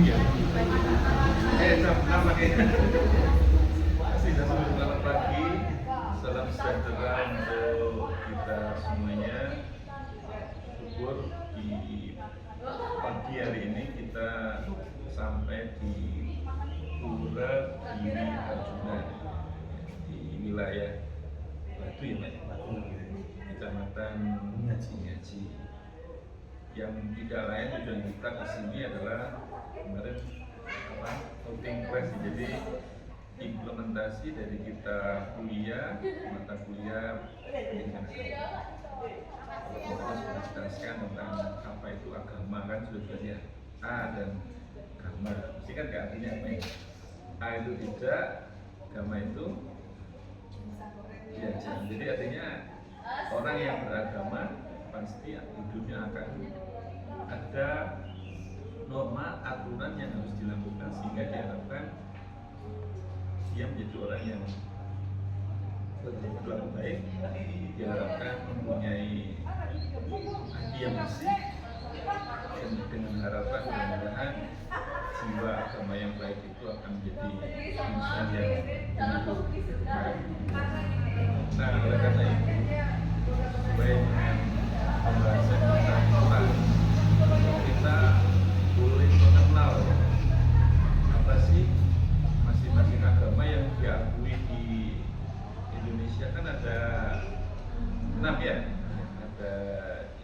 ya. Jam 6 lagi. Masih selamat pagi. Salam sejahtera untuk kita semuanya. Syukur di pagi hari ini kita sampai di Pura Giri Arjuna di wilayah Batu ya Mas? Kecamatan Ngaji. Yang tidak lain tujuan kita ke sini adalah kemarin outing class, jadi implementasi dari kita kuliah, mata kuliah pendidikan agama. Kalau kita sudah jelaskan tentang apa itu agama kan sudah ya, A dan agama. Mesti kan gak artinya apa ya? A itu tidak, agama itu diajar. Jadi artinya orang yang beragama pasti hidupnya akan ada norma aturan yang harus dilakukan sehingga diharapkan dia menjadi orang yang berlaku baik, diharapkan mempunyai hati yang bersih, dan dengan harapan mudah-mudahan jiwa agama yang baik itu akan menjadi insan yang baik. Nah, oleh karena itu sesuai dengan pembahasan kita boleh mengenal apa sih masing-masing agama yang diakui di Indonesia. Kan ada 6 ya, ada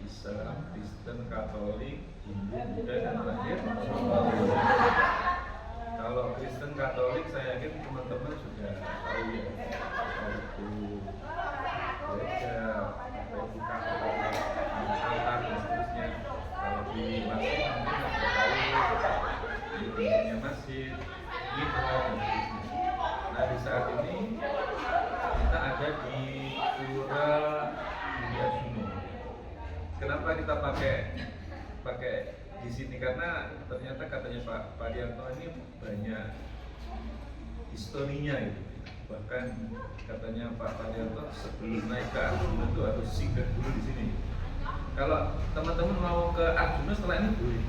Islam, Kristen, Katolik, Hindu, Buddha, dan terakhir kalau Kristen Katolik saya yakin teman-teman sudah tahu ya, itu gereja, itu Katolik, altar dan seterusnya. Kalau di masjid mungkin sudah tahu di bentuknya masjid, mihrab dan seterusnya. Nah di saat ini kita ada di Pura Giri Arjuna. Kenapa kita pakai di sini? Karena ternyata katanya Pak Dianto ini banyak historinya gitu. Bahkan katanya Pak Dianto sebelum naik ke Arjuna itu harus singgah dulu di sini. Kalau teman-teman mau ke Arjuna setelah ini boleh.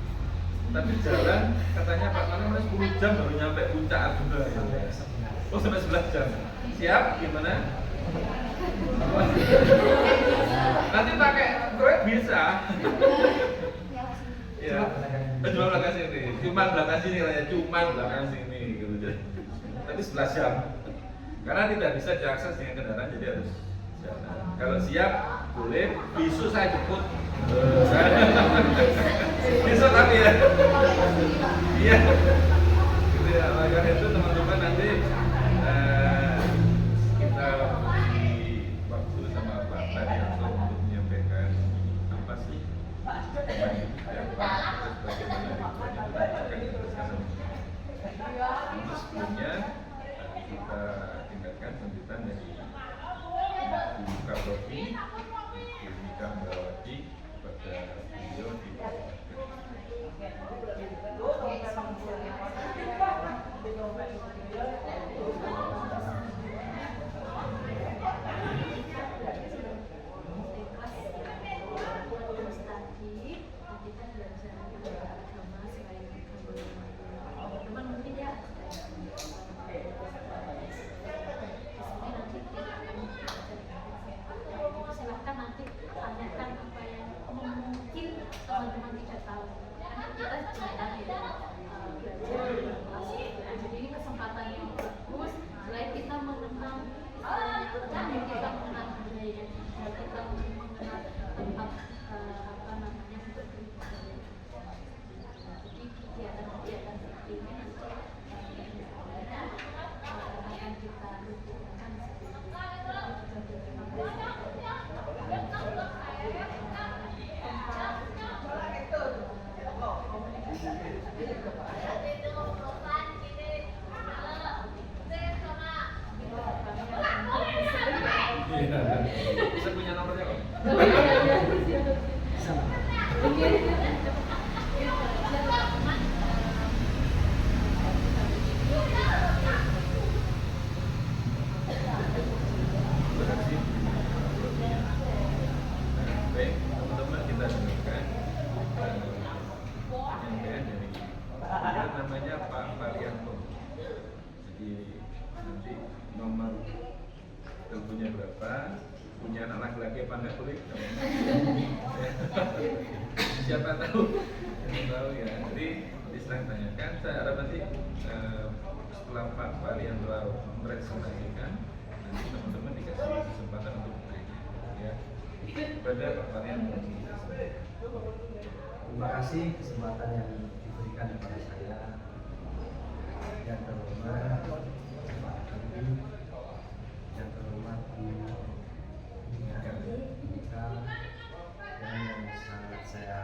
Tapi jalan katanya Pak Dianto 10 jam baru nyampe puncak Arjuna. Oh sampai 11 jam. Siap? Gimana? Nanti pakai Grab bisa. Ya, cuma belakang sini, cuma belakang sini katanya, cuma belakang sini gitu. Tapi 11 jam. Karena tidak bisa diakses dengan kendaraan, jadi harus jalan. Kalau siap, boleh. Besok saya jemput. Besok tapi ya. Iya. Gitu ya. Maka itu teman-teman nanti kita beri waktu sama Pak Tadianto untuk menyampaikan apa sih sebelumnya kita tingkatkan sambutan dari Ibu Kapolri, Ibu Kamrawati kepada beliau di Saya punya nomornya kok. apa punya anak laki-laki apa enggak boleh siapa tahu ya. Jadi Islam tanyakan, saya harap nanti setelah Pak Arianto mempresentasikan, nanti teman-teman dikasih kesempatan untuk bertanya ya pada Pak Arianto. Terima kasih kesempatan yang diberikan kepada saya. Yang terhormat Pak Habib, yang terhormat Bu Nika, dan yang sangat saya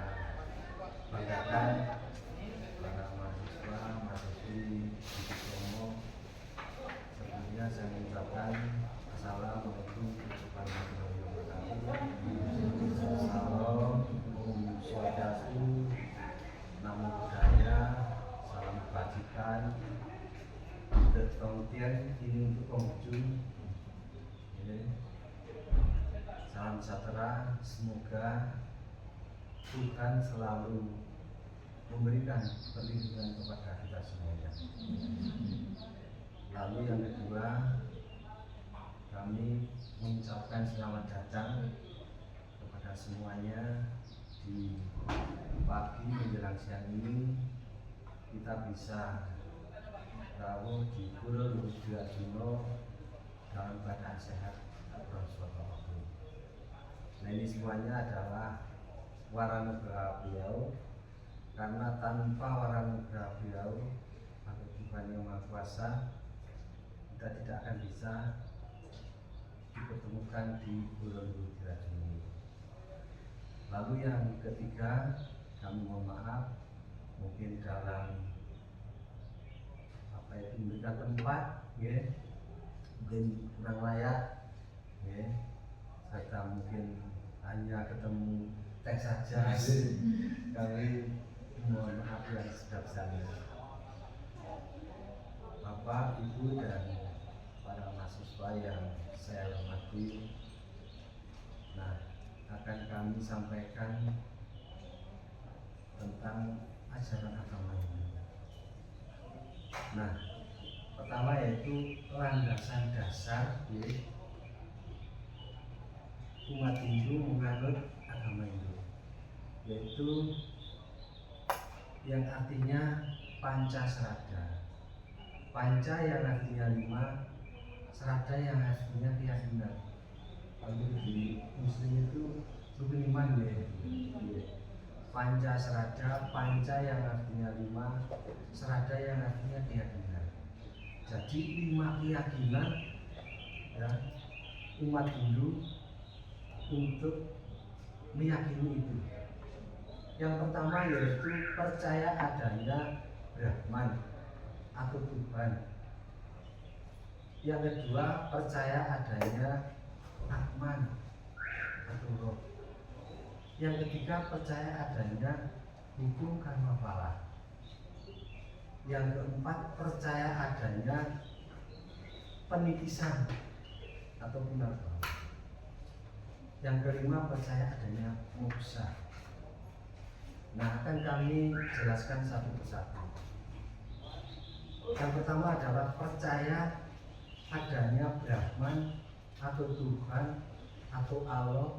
banggakan para mahasiswa, mahasiswi di Bromo. Sebelumnya saya mengucapkan Assalamualaikum warahmatullahi wabarakatuh. Salam, Om Swastiastu, Namo Buddhaya, salam kebajikan, Tongtian ini untuk Konghucu. Salam sejahtera, semoga Tuhan selalu memberikan perlindungan kepada kita semuanya. Lalu yang kedua, kami mengucapkan selamat datang kepada semuanya di pagi menjelang siang ini. Kita bisa rawuh di Pura Luhur dalam keadaan sehat walafiat. Nah, ini semuanya adalah waranugraha beliau, karena tanpa waranugraha beliau atau Tuhan Yang Maha Kuasa, kita tidak akan bisa dipertemukan di Pura Luhur ini. Lalu yang ketiga, kami mohon maaf mungkin dalam memberikan tempat, ya, mungkin kurang layak, ya, serta mungkin hanya ketemu teks saja. Kami mohon maaf yang sebesar-besarnya. Bapak, Ibu, dan para mahasiswa yang saya hormati, nah, akan kami sampaikan tentang ajaran agama ini. Nah, pertama yaitu landasan dasar umat Hindu menganut agama Hindu, yaitu yang artinya Pancasrada. Panca yang artinya 5, Srada yang artinya keyakinan. Kalau di Muslim itu rukun iman, ya. Pancasrada, panca yang artinya 5, Srada yang artinya keyakinan. Jadi 5 keyakinan, ya, umat Hindu untuk meyakini itu. Yang pertama yaitu percaya adanya Brahman atau Tuhan. Yang kedua, percaya adanya Atman atau Roh. Yang ketiga, percaya adanya hukum karma pala. Yang keempat, percaya adanya penitisan atau punarbawa. Yang kelima, percaya adanya moksa. Nah, akan kami jelaskan satu persatu. Yang pertama adalah percaya adanya Brahman atau Tuhan atau Allah.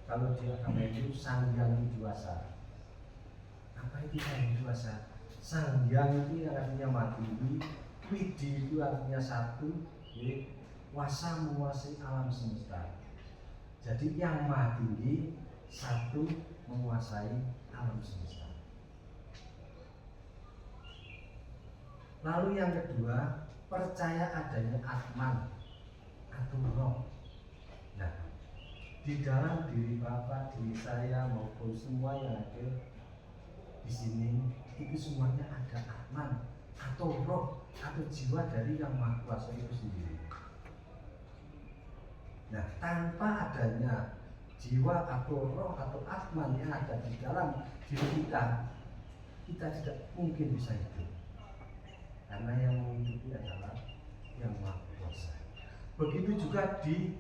Kalau di agama itu Sang Hyang Widiwasa. Apa itu Sang Hyang Widiwasa? Sang Hyang itu yang artinya maha tinggi, Widi itu artinya satu, wasa menguasai alam semesta. Jadi yang maha tinggi, satu, menguasai alam semesta. Lalu yang kedua, percaya adanya Atman atau Roh. Nah, di dalam diri Bapak, diri saya maupun semua yang ada di sini, itu semuanya ada Atman atau Roh atau jiwa dari Yang Maha Kuasa itu sendiri. Nah, tanpa adanya jiwa atau roh atau Atman yang ada di dalam diri kita, kita tidak mungkin bisa hidup. Karena yang menghidupi adalah Yang Maha Kuasa. Begitu juga di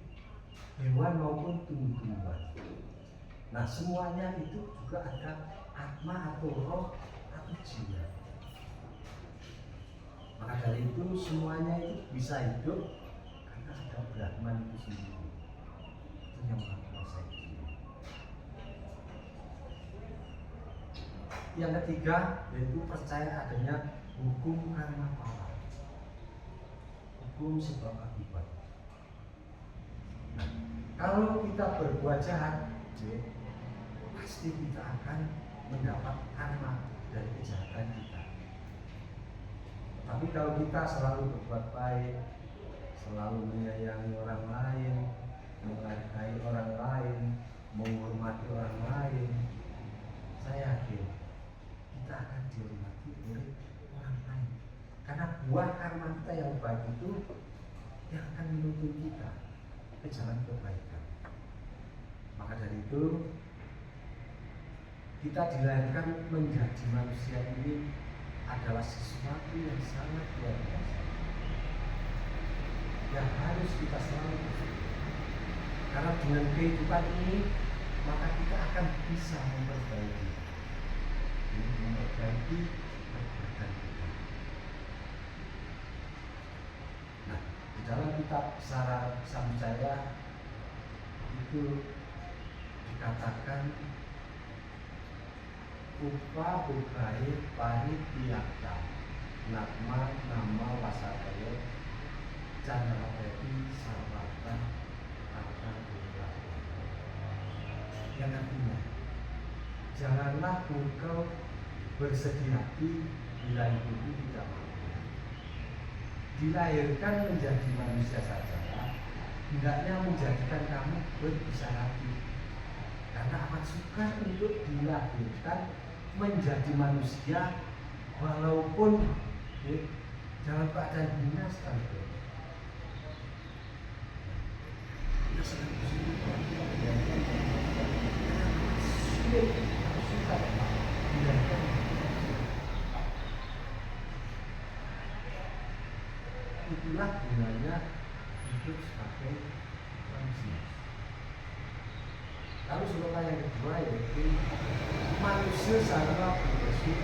hewan maupun tumbuh-tumbuhan. Nah, semuanya itu juga ada Atma atau roh atau jiwa. Maka dari itu semuanya itu bisa hidup karena ada Brahman itu sendiri. yang Maha Kuasa itu. Yang ketiga yaitu percaya adanya hukum karma pala, hukum sebab akibat. Nah, kalau kita berbuat jahat, pasti kita akan mendapat karma dari kejahatan kita. Tapi kalau kita selalu berbuat baik, selalu menyayangi orang lain, menghargai orang lain, menghormati orang lain, saya yakin kita akan dihormati oleh orang lain. Karena buah karma kita yang baik itu yang akan menuntun kita ke jalan kebaikan. Maka dari itu kita dilahirkan menjadi manusia ini adalah sesuatu yang sangat luar biasa, yang harus kita selalu bersyukur. Karena dengan kehidupan ini maka kita akan bisa memperbaiki perbuatan kita. Nah, di dalam kitab Sara Samjaya itu dikatakan upa bukai paritiakta nakma nama wasataya candrawati sarwata kata buka. Yang artinya janganlah engkau bersedih hati bila ibumu tidak mampu. Dilahirkan menjadi manusia saja, hendaknya menjadikan kamu berbesar hati. Karena amat sukar untuk dilahirkan menjadi manusia walaupun dalam keadaan hina sekalipun. Kita sedang bersyukur sukar dilahirkan. Itulah gunanya hidup sebagai manusia. Lalu sloka yang kedua yaitu manusia sarwa berbersih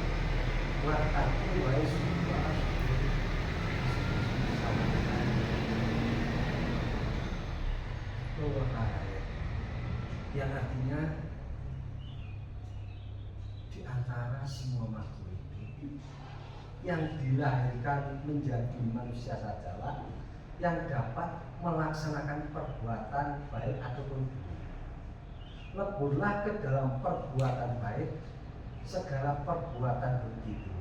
wartatu wae suwa yang artinya di antara semua makhluk itu yang dilahirkan menjadi manusia sajalah yang dapat melaksanakan perbuatan baik ataupun buruk. Leburlah ke dalam perbuatan baik segala perbuatan buruk itu.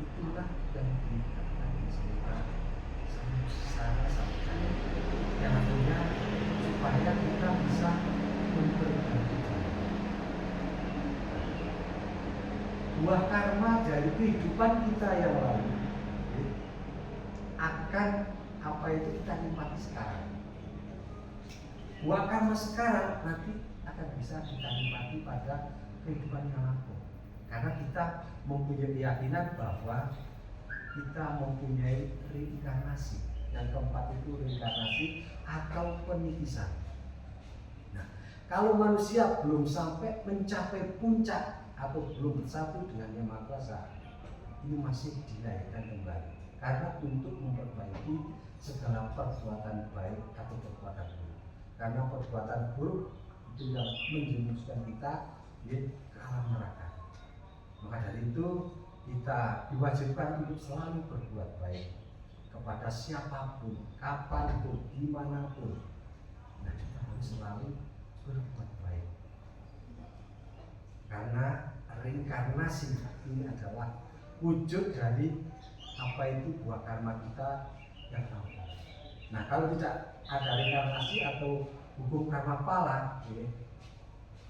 Itulah yang dikatakan di Sara Samjaya, yang artinya supaya kita bisa memperbaiki buah karma dari kehidupan kita yang lalu akan apa itu kita nikmati sekarang. Buah karma sekarang nanti akan bisa kita nikmati pada kehidupan yang lalu. Karena kita mempunyai keyakinan bahwa kita mempunyai reinkarnasi. Yang keempat itu reinkarnasi atau penitisan. Nah, kalau manusia belum sampai mencapai puncak atau belum bersatu dengan Yang Maha Kuasa, ini masih dilahirkan kembali. Karena untuk memperbaiki segala perbuatan baik atau perbuatan buruk. Karena perbuatan buruk itu yang menjerumuskan kita ke alam neraka. Maka dari itu kita diwajibkan untuk selalu berbuat baik kepada siapapun, kapanpun, dimanapun. Nah, kita harus selalu berbuat baik. Karena reinkarnasi ini adalah wujud dari apa itu buah karma kita yang lalu. Nah, kalau tidak ada reinkarnasi atau hukum karma pala,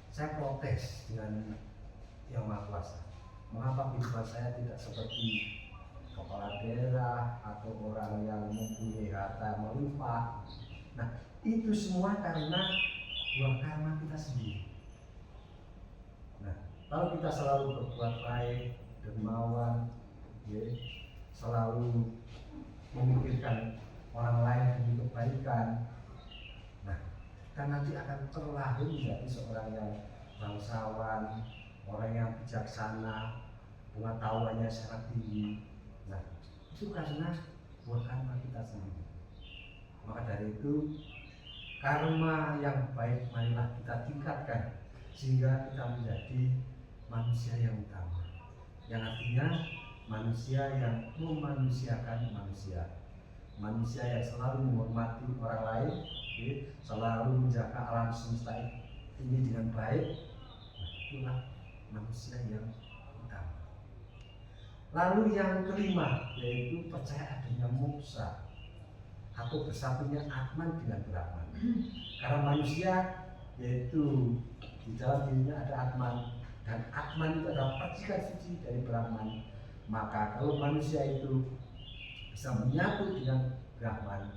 saya protes dengan Yang Maha Kuasa. Mengapa kehidupan saya tidak seperti kepala daerah atau orang yang mempunyai harta melimpah? Nah, itu semua karena buah karma kita sendiri. Nah, kalau kita selalu berbuat baik, dermawan, selalu memikirkan orang lain demi kebaikan, nah, kita nanti akan terlahir menjadi seorang yang bangsawan, orang yang bijaksana, pengetahuannya sangat tinggi. Nah, itu karena buah karma kita sendiri. Maka dari itu karma yang baik marilah kita tingkatkan sehingga kita menjadi manusia yang utama, yang artinya manusia yang memanusiakan manusia, manusia yang selalu menghormati orang lain, selalu menjaga alam semesta ini dengan baik. Nah, itulah manusia yang utama. Lalu yang kelima yaitu percaya adanya moksa atau bersatunya Atman dengan Brahman. Karena manusia yaitu di dalam dirinya ada Atman, dan Atman itu adalah percikan suci dari Brahman. Maka kalau manusia itu bisa menyatu dengan Brahman,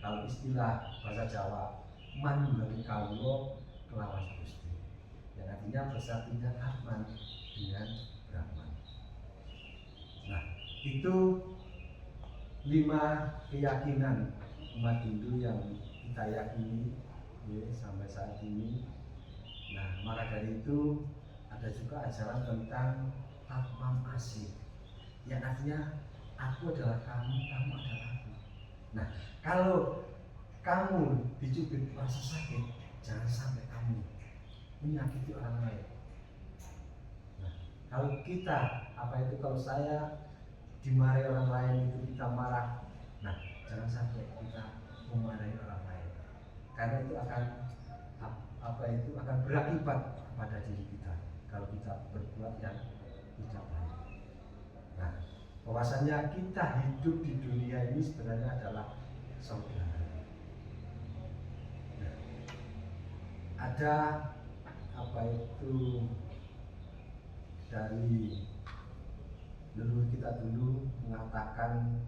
kalau istilah bahasa Jawa manunggali kawula kelawan Gusti, yang artinya bersatunya Atman dengan Brahman. Nah, itu 5 keyakinan umat Hindu yang kita yakini ya, sampai saat ini. Nah, maka dari itu ada juga ajaran tentang Tatmamasi, yang artinya aku adalah kamu, kamu adalah aku. Nah, kalau kamu dicubit rasa sakit, jangan sampai kamu menyakiti orang lain. Nah, kalau kita, kalau saya dimarahi orang lain itu kita marah, nah jangan sampai kita memarahi orang lain, karena itu akan berakibat pada diri kita kalau kita berbuat yang tidak baik. Nah, bahwasanya kita hidup di dunia ini sebenarnya adalah saudara. Nah, ada dari leluhur kita dulu mengatakan,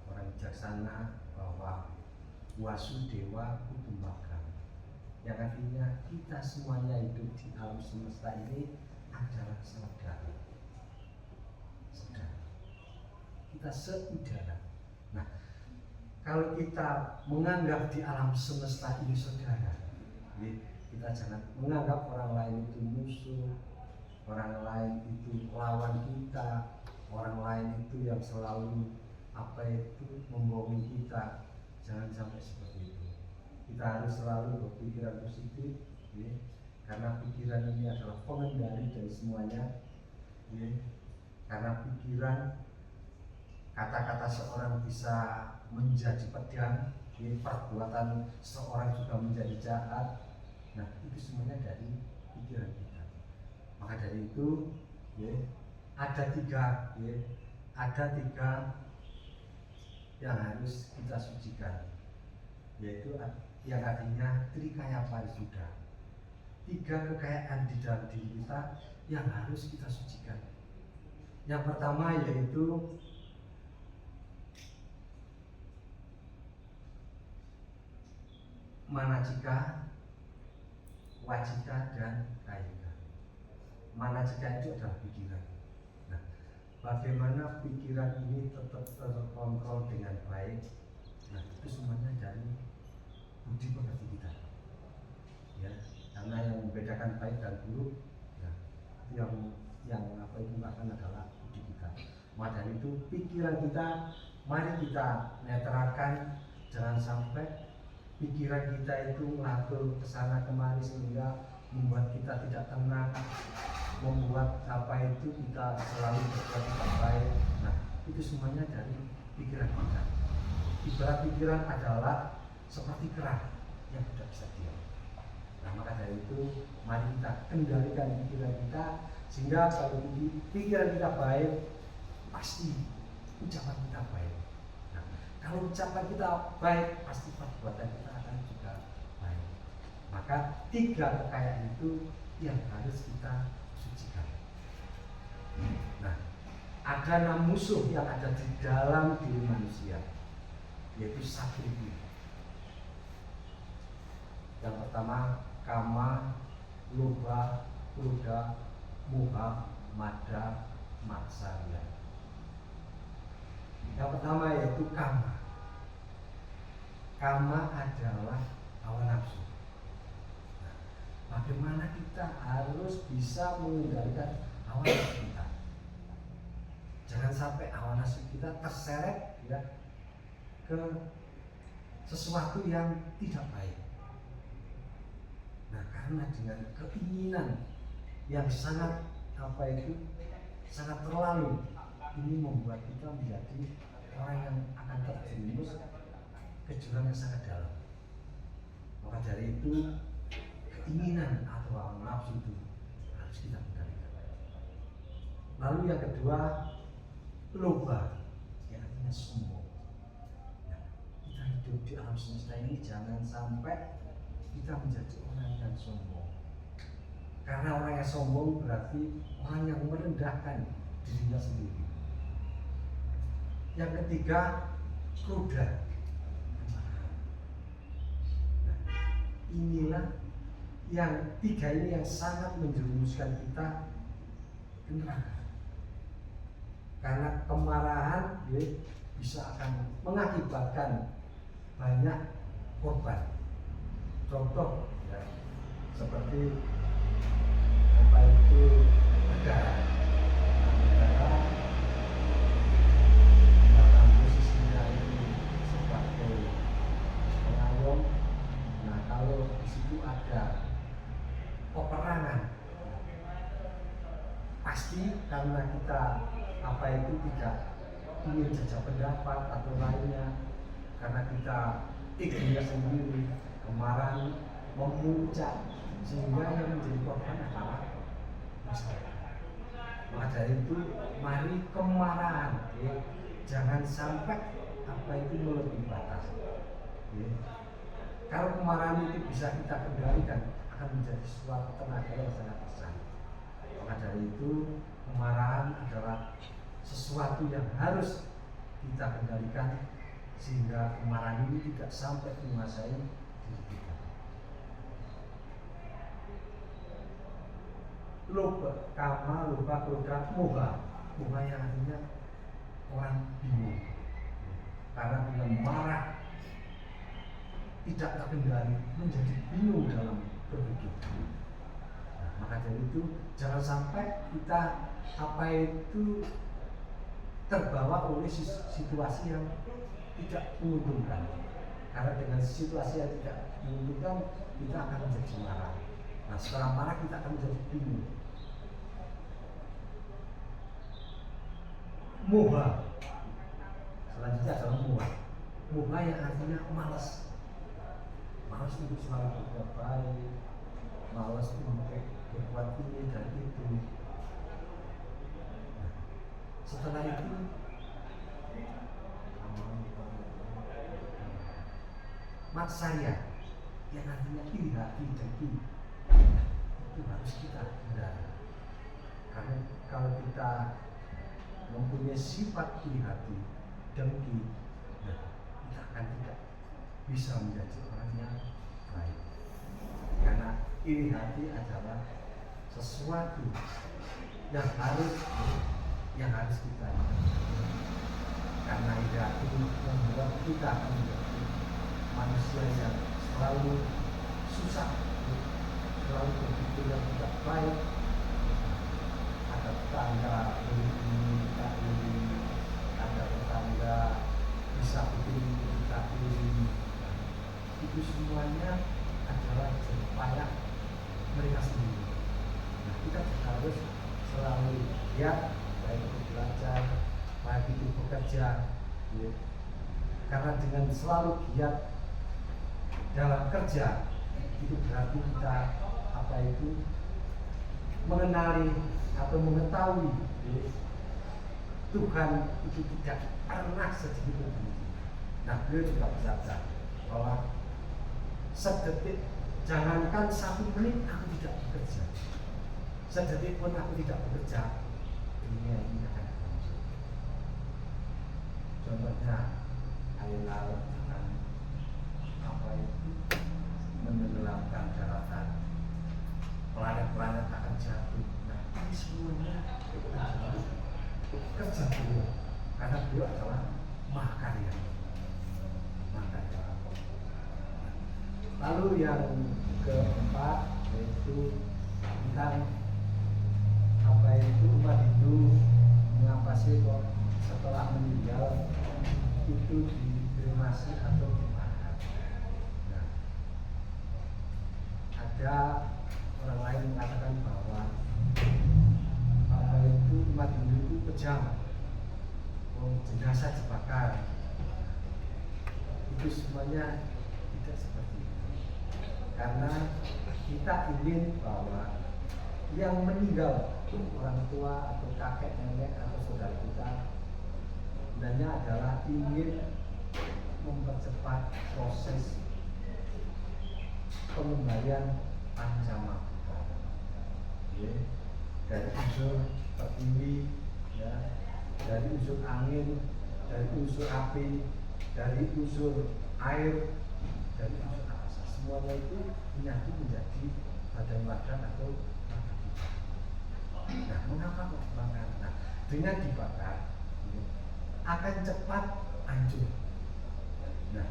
orang bijaksana, bahwa Wasudewa Kutumbakam, yang artinya kita semuanya hidup di alam semesta ini adalah saudara. Kita seudara. Nah, kalau kita menganggap di alam semesta ini saudara, kita jangan menganggap orang lain itu musuh, orang lain itu lawan kita, orang lain itu yang selalu membohongi kita. Jangan sampai seperti itu. Kita harus selalu berpikiran positif, karena pikiran ini adalah pengendali dari semuanya. Karena pikiran, kata-kata seorang bisa menjadi pedang, perbuatan seorang juga menjadi jahat. Nah, itu semuanya dari pikiran kita. Maka dari itu, ada tiga yang harus kita sucikan, yaitu yang artinya Trikaya Parisuddha. 3 kekayaan di dalam diri kita yang harus kita sucikan. Yang pertama yaitu manacika, wacika, dan kayika. Manacika itu adalah pikiran. Nah, bagaimana pikiran ini tetap terkontrol dengan baik? Nah, itu semuanya dari budi pekerti kita. Ya, karena yang membedakan baik dan buruk, ya, itu yang ungkapkan adalah budi kita. Maka dari itu pikiran kita, mari kita netralkan, jangan sampai pikiran kita itu ngatur kesana kemari sehingga membuat kita tidak tenang, membuat kita selalu berbuat tidak baik. Nah, itu semuanya dari pikiran kita. Ibarat pikiran adalah seperti kerah yang tidak bisa diam. Nah, maka dari itu mari kita kendalikan pikiran kita, sehingga kalau pikiran kita baik, pasti ucapan kita baik. Nah, kalau ucapan kita baik, pasti perbuatan kita akan juga baik. Maka 3 kekayaan itu yang harus kita sucikan. Nah, ada 6 musuh yang ada di dalam diri manusia, yaitu sakriti. Yang pertama kama, lobha, krodha, moha, mada, matsarya. Yang pertama yaitu kama. Kama adalah hawa nafsu. Nah, bagaimana kita harus bisa mengendalikan hawa nafsu kita? Jangan sampai hawa nafsu kita terseret ke sesuatu yang tidak baik. Nah, karena dengan keinginan yang sangat sangat terlalu, ini membuat kita menjadi orang yang akan terjerumus ke jurang yang sangat dalam. Maka dari itu keinginan atau nafsu itu harus kita kendalikan. Lalu yang kedua, loba, yang artinya sombong. Nah, kita hidup di alam semesta ini jangan sampai kita menjadi orang yang sombong. Karena orang yang sombong berarti orang yang merendahkan dirinya sendiri. Yang ketiga, kruda. Nah, inilah yang tiga ini yang sangat menjerumuskan kita ke neraka. Karena kemarahan bisa akan mengakibatkan banyak korban. Contoh ya, seperti negara dalam posisinya ini sebagai pengayom. Nah, kalau di situ ada peperangan, pasti karena kita tidak ingin jajak pendapat atau lainnya, karena kita egonya sendiri, kemarahan memuncak, sehingga yang menjadi korban adalah masyarakat. Maka dari itu, mari kemarahan jangan sampai melebihi batas. Kalau kemarahan itu bisa kita kendalikan, akan menjadi suatu tenaga yang sangat besar. Maka dari itu, kemarahan adalah sesuatu yang harus kita kendalikan, sehingga kemarahan ini tidak sampai menguasai diri kita. Loba, kruda, moha yang artinya orang bingung. Karena dengan marah tidak terkendali, menjadi bingung dalam berpikir. Nah, maka dari itu jangan sampai kita terbawa oleh situasi yang tidak menguntungkan. Karena dengan situasi yang tidak menguntungkan, kita akan menjadi marah. Nah, setelah marah kita akan menjadi bingung. Moha, selanjutnya adalah moha. Moha yang artinya malas untuk selalu berbuat baik, malas untuk berbuat ini dan itu. Nah, setelah itu matsaya yang artinya iri hati, dengki, itu harus kita hindari. Karena kalau kita mempunyai sifat iri hati, dengki, nah, kita akan tidak bisa menjadi orang yang baik. Karena iri hati adalah sesuatu yang harus kita hindari. Karena iri hati membuat kita akan menjadi manusia yang selalu susah, selalu berpikir yang tidak baik. Ada tetangga ini, ada tetangga bisa begini, kita ini. Itu semuanya adalah upaya mereka sendiri. Nah, kita harus selalu giat, baik itu belajar, baik itu bekerja, ya. Karena dengan selalu giat dalam kerja, itu berarti kita mengenali atau mengetahui Tuhan itu tidak pernah sedikit pun. Nah, beliau juga berkata bahwa sedetik, jangankan 1 menit aku tidak bekerja, sedetik pun aku tidak bekerja, dunia ini akan hancur. Contohnya air laut dengan menenggelamkan daratan, planet-planet akan jatuh. Nah, ini semuanya adalah kerja beliau, karena beliau adalah mahakarya. Lalu yang keempat yaitu tentang umat Hindu, mengapa sih kok setelah meninggal itu dikremasi atau dibakar. ada orang lain mengatakan bahwa apa itu umat Hindu itu kejam, jenazah dibakar. Itu semuanya tidak seperti itu. Karena kita ingin bahwa yang meninggal orang tua atau kakek nenek atau saudara kita sebenarnya adalah ingin mempercepat proses pengembalian Pancamatra, ya, dari unsur tertinggi, ya, dari unsur angin, dari unsur api, dari unsur air, dari unsur angkasa. Semuanya itu menyatu menjadi badan wadah atau wadah kita. Nah, mengapa kok dibakar? Nah, dengan dibakar ya, akan cepat hancur. Nah,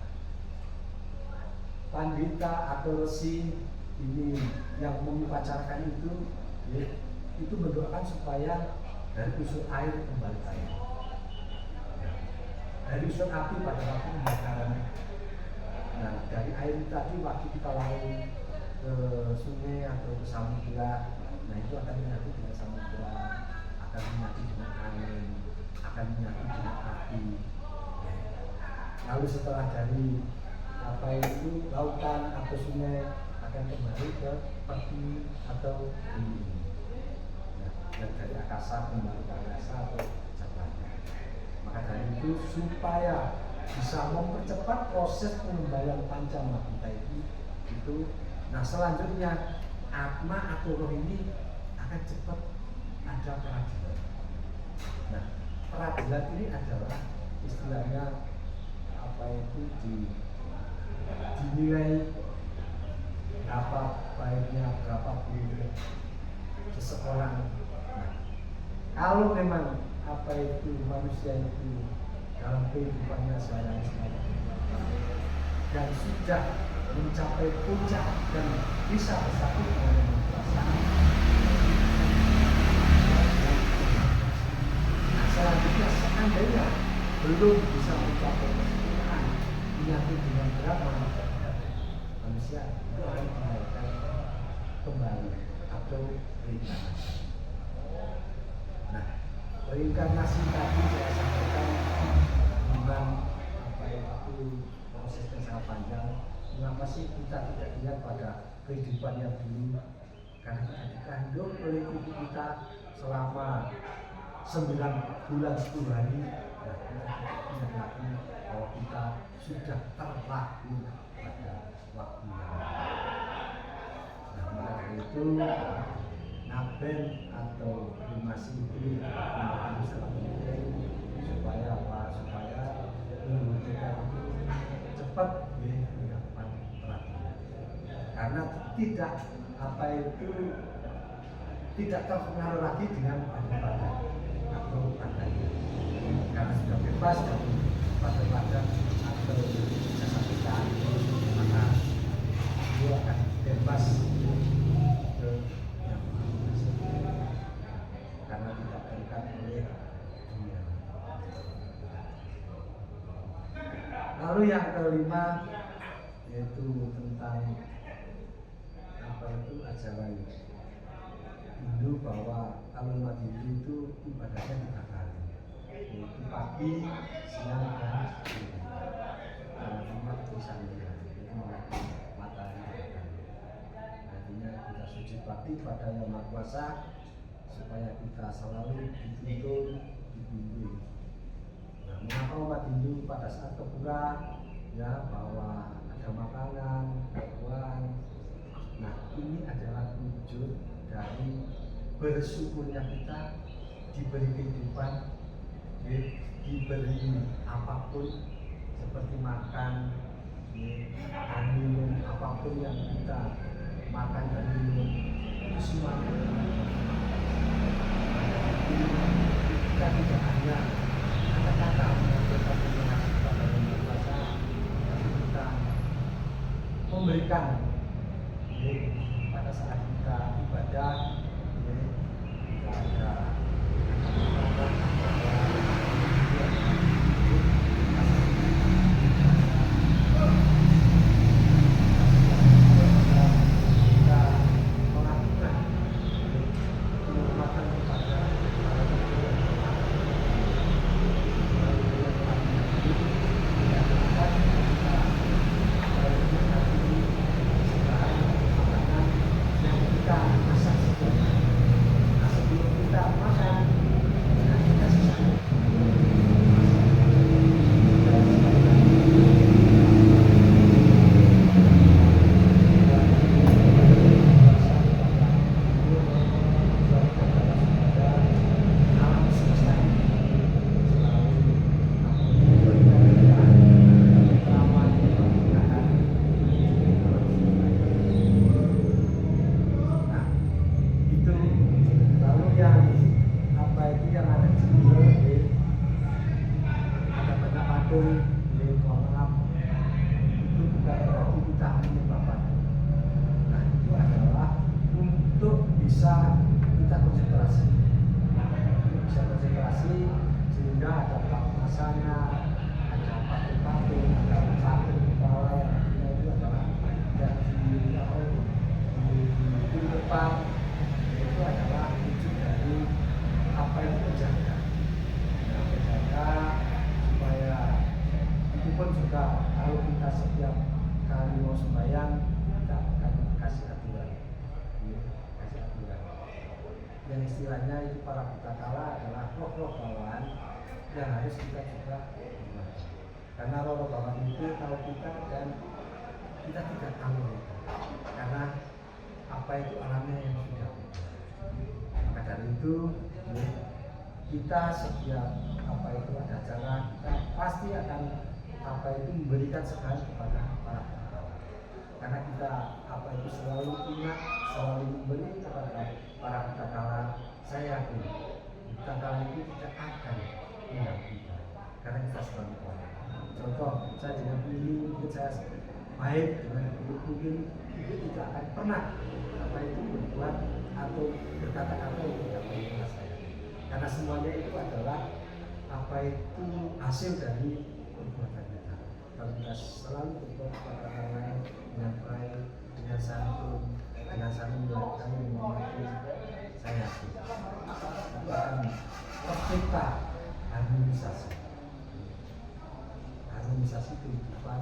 pandita atau resi ini yang mengupacarkan itu, ya, itu mendoakan supaya dari unsur air kembali air, dari unsur api pada waktu pembakaran. Nah, dari air tadi waktu kita lari ke sungai atau ke samudera, nah itu akan menyatu dengan samudera, akan menyatu dengan angin, akan menyatu dengan api. Lalu setelah dari apa itu lautan atau sungai akan kembali ke peti atau bumi. Nah, dan dari angkasa kembali ke angkasa atau cakra. Maka dari itu supaya bisa mempercepat proses pengembalian Pancamatra itu, nah selanjutnya atma atau roh ini akan cepat ada peradilan. Nah, peradilan ini adalah istilahnya apa itu dinilai berapa baiknya, berapa buruknya seseorang. Nah, kalau memang apa itu manusia itu dalam kehidupannya sehari-hari dan sudah mencapai puncak dan bisa bersatu dengan yang kuasa. Nah, selanjutnya seandainya belum bisa mencapai kesempurnaan menyatu dengan berapa manusia itu akan dilahirkan kembali atau reinkarnasi. Nah, reinkarnasi tadi saya sampaikan tentang apa itu proses yang sangat panjang. Mengapa sih kita tidak lihat pada kehidupan yang dulu? Karena kita dikandung oleh ibu kita selama 9 bulan 10 hari. Nah, kita ingat lagi bahwa kita sudah terlahir pada waktu yang lalu. Nah, maka dari itu Naben atau Dimasi itu menjadi sangat penting supaya apa? Supaya kita itu cepat mendapat perhatian. Karena tidak apa itu tidak terpengaruh lagi dengan badan atau badannya. Karena sudah bebas dari badan atau jasa kita, maka dia akan bebas ke yang maha karena tidak terikat oleh dunia. Lalu yang kelima yaitu tentang apa itu ajaran Hindu, bahwa kalau umat Hindu itu ibadahnya 3 kali, yaitu pagi, siang, dan sore. Karena umat bisa melihat, yaitu matahari. Artinya kita sujud bakti pada Yang Maha Kuasa supaya kita selalu dituntun, dibimbing. Nah, mengapa umat Hindu pada saat berbuka ya bahwa ada makanan, buah. Nah, ini adalah wujud dari bersyukurnya kita diberi kehidupan, diberi apapun seperti makan dan minum, apapun yang kita makan dan minum itu semua kita tidak hanya kata-kata menyampaikan terima kasih kepada Yang Maha Kuasa, tapi kita memberikan pada saat kita ibadah, kita ada kita bisa kita konsentrasi, sehingga ada Pak Masana, ada Pak Bupati, ada Pak Kepala yang itu adalah di depan itu adalah wujud dari apa itu menjaga supaya itu pun juga kalau kita setiap kali mau sembahyang kita akan kasih aturan, yang istilahnya itu para putakala adalah roh-roh bawaan yang harus kita juga hormati. Karena roh-roh bawaan itu tahu kita dan kita tidak tahu karena apa itu alamnya yang sudah. Maka dari itu kita setiap apa itu ada acara kita pasti akan apa itu memberikan segala kepada para putakala. Karena kita apa itu selalu ingat, selalu memberi kepada para putakala. Saya yakin putakala itu tidak akan mengganggu kita karena kita selalu kuat. Contoh, saya dengan ini mungkin saya baik dengan mungkin itu tidak akan pernah apa itu berbuat atau berkata-kata yang tidak baik kepada saya. Karena semuanya itu adalah apa itu hasil dari perbuatan kita. Kalau kita selalu berbuat kepada orang lain dengan baik, dengan santun, dengan saling menghormati, saya yakin itu akan tercipta harmonisasi kehidupan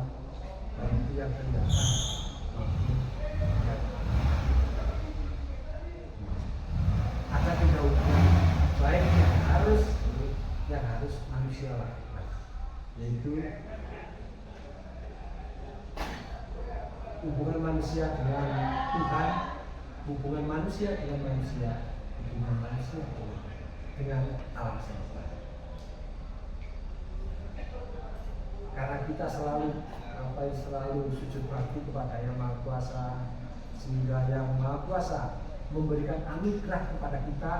dan itu yang kelihatan ada tiga hubungan baik yang harus manusia lakukan, yaitu hubungan manusia dengan Tuhan, hubungan manusia dengan manusia, hubungan manusia dengan alam semesta. Karena kita selalu sujud bakti kepada Yang Maha Kuasa, sehingga Yang Maha Kuasa memberikan anugerah kepada kita,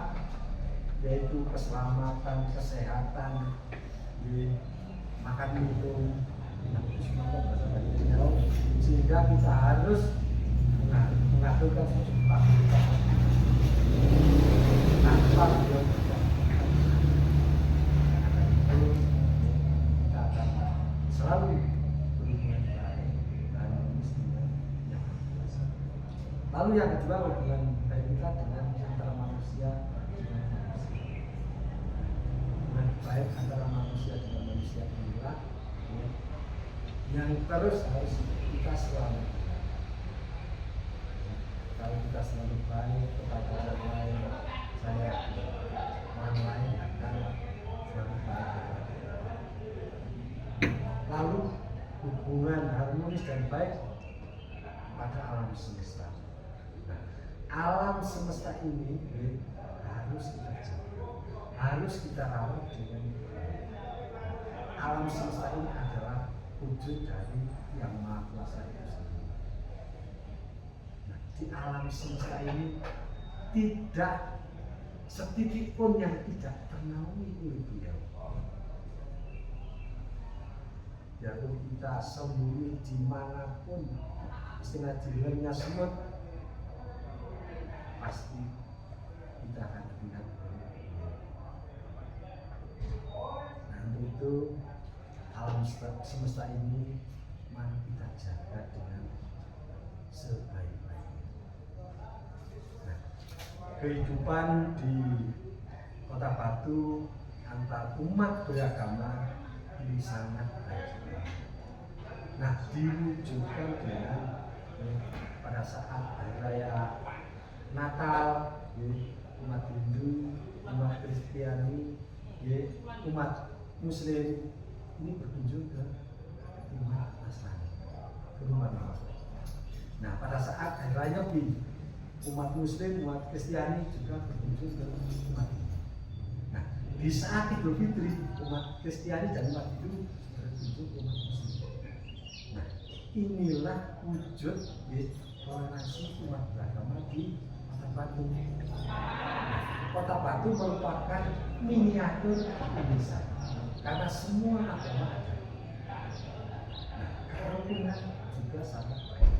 yaitu keselamatan, kesehatan, makan minum, sehingga kita harus mengaturkan sujud bakti tanpa beliau. Kita akan selalu berhubungan baik dan dengan Yang Maha Kuasa. Lalu yang kedua, hubungan baik kita dengan antara manusia dengan manusia. Hubungan baik antara manusia dengan manusia inilah yang terus harus kita selalu. Kalau kita selalu baik kepada orang lain, saya orang lain akan selalu baik kepada kita. Lalu hubungan harmonis dan baik pada alam semesta. Nah, alam semesta ini harus kita jaga, harus kita rawat dengan baik. Alam semesta ini adalah wujud dari Yang Maha Kuasa itu sendiri. Nah, di alam semesta ini tidak setitik pun yang tidak ternaungi oleh beliau. Biarpun kita sembunyi dimanapun, istilah dilema semut, pasti kita akan dilihat oleh beliau. Nah, untuk itu alam semesta ini mari kita jaga dengan sebaik-baiknya. Nah, kehidupan di Kota Batu antar umat beragama ini sangat baik. Nah, diwujudkan dengan pada saat hari raya Natal, umat Hindu, umat Kristiani, umat Muslim ini berkunjung ke umat Nasrani, ke rumah Allah. Nah, pada saat hari raya Nyepi, umat Muslim, umat Kristiani juga berkunjung ke umat Hindu. Nah, di saat Idul Fitri, umat Kristiani dan umat Hindu berkunjung ke umat Muslim. Nah, inilah wujud toleransi umat beragama di Kota Batu. Kota Batu merupakan miniatur Indonesia karena semua agama ada. Nah, kerukunan juga sangat baik.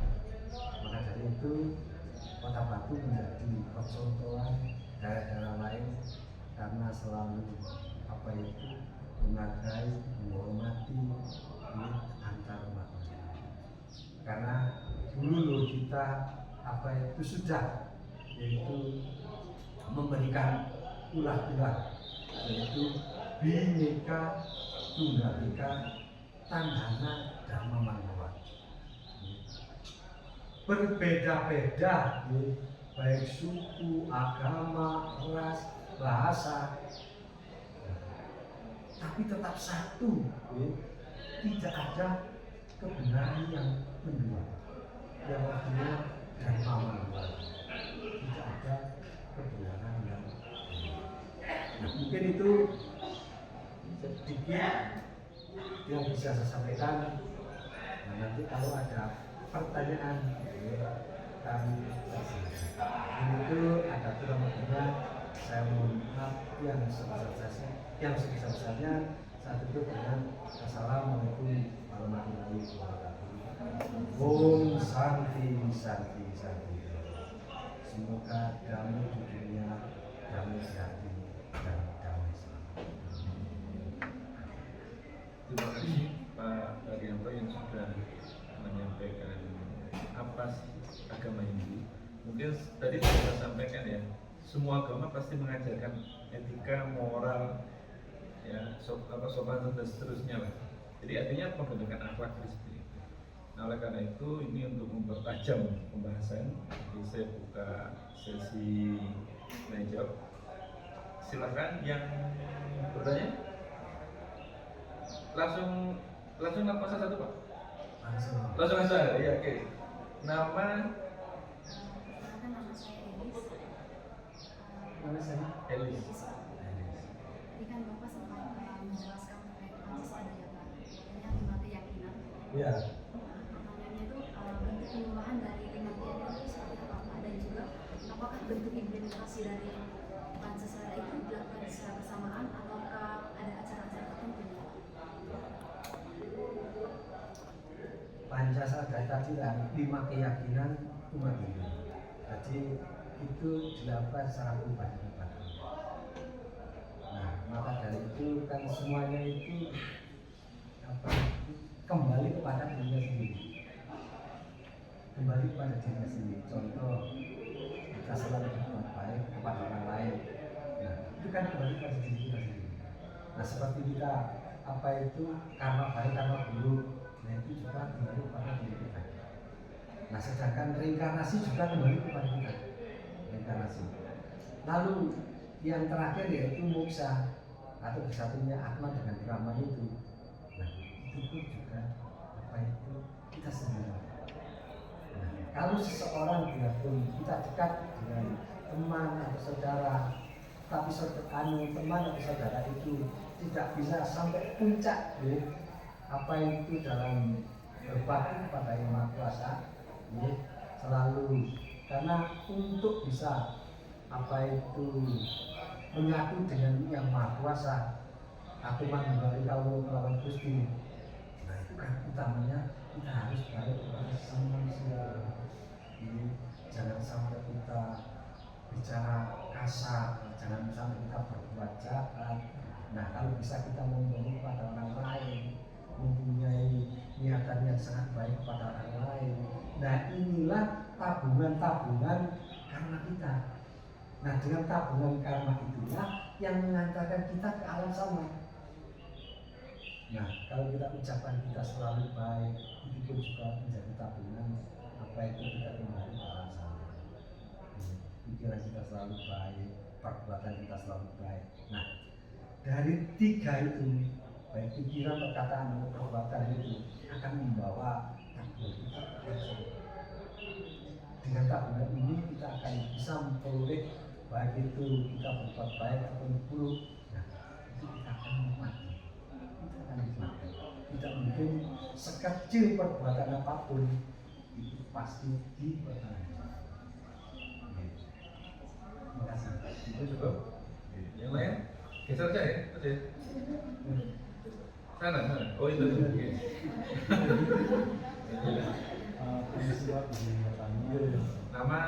Maka dari itu Kota Batu menjadi percontohan daerah-daerah lain karena selalu apa itu menghargai, menghormati antar umat beragama. Karena dulu loh kita apa itu sudah yaitu memberikan ulah-ulah yaitu Bhinneka Tunggal Ika Tandhana Dhamma Mangawa. Berbeda-beda baik suku, agama, ras, bahasa, tapi tetap satu, tidak ada kebenaran yang kedua, yang artinya Dhamma Mangawa, tidak ada kebenaran yang kedua. Nah, mungkin itu sedikit yang bisa saya sampaikan. Nah, nanti kalau ada pertanyaan kami ini itu ada kurang lebihnya saya mohon maaf yang sebesar-besarnya saya tutup dengan Assalamualaikum warahmatullahi wabarakatuh. Om Santi Santi Santi. Semoga damai di dunia, damai di hati, dan damai selalu. Terima kasih Pak Arianto yang sudah menyampaikan apa sih agama Hindu. Mungkin tadi sudah sampaikan ya, semua agama pasti mengajarkan etika, moral, ya, sopan dan seterusnya lah. Jadi artinya pembentukan akhlak seperti itu. Nah, oleh karena itu ini untuk mempertajam pembahasan, jadi saya buka sesi tanya jawab. Silakan yang bertanya. Langsung langsung satu Pak. Langsung aja, ya oke. Nama Elis. Tadi kan Bapak sempat menjelaskan terkait Pancasila ya Pak, adanya 5 keyakinan. Ya. Pertanyaannya itu bentuk penyuluhan dari 5 keyakinan itu seperti apa Pak? Dan juga apakah bentuk implementasi dari Pancasila itu dilakukan secara bersamaan ataukah ada acara-acara tertentu? Pancasila tadi kan 5 keyakinan umat Hindu. Jadi itu dilakukan secara pribadi. Nah, maka dari itu kan semuanya itu kembali kepada dirinya sendiri. Kembali kepada dirinya sendiri. Contoh, kita selalu berbuat baik kepada orang lain. Nah, itu kan kembali kepada diri kita sendiri. Nah, seperti kita karma baik, karma buruk. Nah, itu juga kembali kepada diri kita. Nah, sedangkan reinkarnasi juga kembali kepada kita. Reinkarnasi. Lalu yang terakhir yaitu moksa atau bersatunya Atma dengan Brahman itu. Nah, itu pun juga kita sendiri. Nah, kalau seseorang biarpun kita dekat dengan teman atau saudara, tapi teman atau saudara itu tidak bisa sampai puncak itu dalam berbakti kepada Yang Maha Kuasa, selalu karena untuk bisa menyatu dengan Yang Maha Kuasa atau menghindari kalau melawan Gusti. Nah, itu kan utamanya kita harus baik kepada sama manusia. Jangan sampai kita bicara kasar, jangan sampai kita berbuat jahat. Nah, kalau bisa kita membantu pada orang lain, mempunyai niatan yang sangat baik kepada orang lain. Nah, inilah tabungan-tabungan karma kita. Nah, dengan tabungan karma itulah yang mengantarkan kita ke alam sama. Nah, kalau kita ucapan kita selalu baik, itu pun juga menjadi tabungan kita kembali ke alam sama. Pikiran kita selalu baik, perbuatan kita selalu baik. Nah, dari 3 itu, baik pikiran, perkataan, dan perbuatan itu akan membawa tabungan kita ke alam sama. Dengan tabungan ini kita akan bisa memperoleh baik itu kita berbuat baik atau buruk. Nah, itu kita akan menikmati. Tidak mungkin sekecil perbuatan apapun itu pasti dipertahankan. Terima kasih. Itu cukup. Yang lain? Geser aja ya, terus ya. Sana. Oh itu. Permisi Pak, izin bertanya. Nama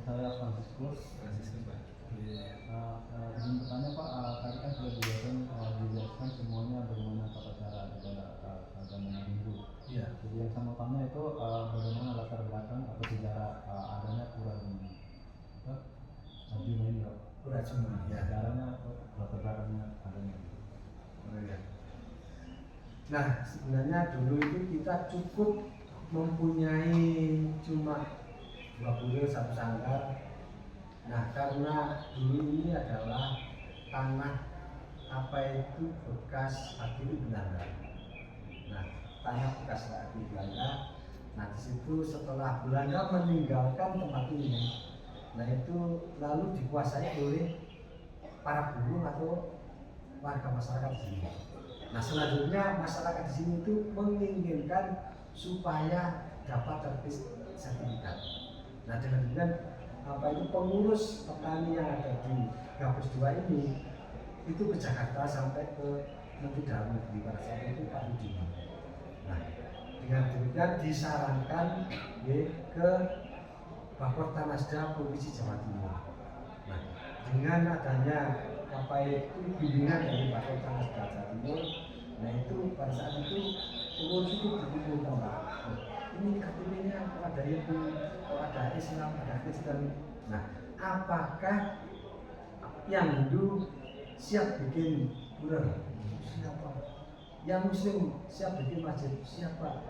Saya Francis Franciscus Pak. Izin bertanya Pak, tadi kan sudah dijelaskan semuanya bagaimana tata cara daripada agama Hindu. Iya. Jadi yang sama utamanya itu bagaimana latar belakang atau sejarah adanya pura di Arjuna ini Pak. Pura Arjuna, ya. Sejarahnya latar belakangnya adanya. Nah, sebenarnya dulu itu kita cukup mempunyai cuma 2 pura, 1 sanggar. Nah, karena dulu ini adalah tanah apa itu bekas Akhiri Belanda. Nah, tanah bekas Akhiri Belanda. Nah, di situ setelah Belanda meninggalkan tempat ini, nah itu lalu dikuasai oleh para burung atau warga masyarakat di sini. Nah, selanjutnya masyarakat di sini itu menginginkan supaya dapat terbit sertifikat. Nah, dengan apa itu pengurus petani yang ada di Gabus 2 ini itu ke Jakarta sampai ke Menteri Dalam Negeri pada saat itu Pak Budiman. Nah, dengan demikian disarankan ke Bapor Tanasda Provinsi Jawa Timur. Nah, dengan adanya apa itu bimbingan dari Bapor Tanasda Jawa Timur, nah itu pada saat itu pengurus itu dikumpulkan Pak. Ini KTP-nya kok ada Hindu, kok ada Islam, ada Kristen. Nah, apakah yang Hindu siap bikin pura? Siapa? Yang Muslim siap bikin masjid? Siapa?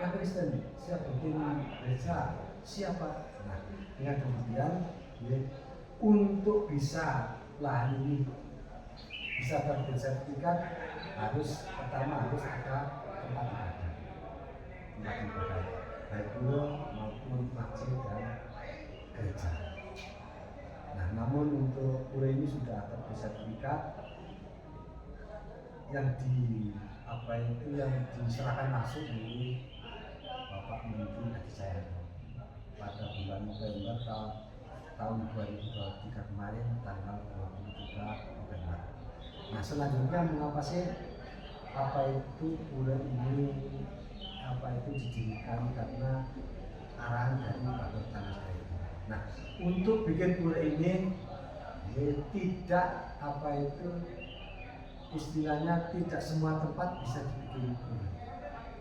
Yang Kristen siap bikin gereja? Siapa? Nah, dengan demikian untuk bisa lahan ini bisa terbit sertifikat pertama harus ada tempat ibadah baik pura maupun masjid dan gereja. Nah, namun untuk pura ini sudah terbit sertifikat yang diserahkan langsung oleh Bapak Menteri Hadi Cahyanto pada bulan November tahun 2023 kemarin tanggal 23 November. Nah, selanjutnya mengapa sih pura ini didirikan karena arahan dari Bapor Tanasda itu. Nah, untuk bikin pura ini tidak istilahnya tidak semua tempat bisa dibikin pura.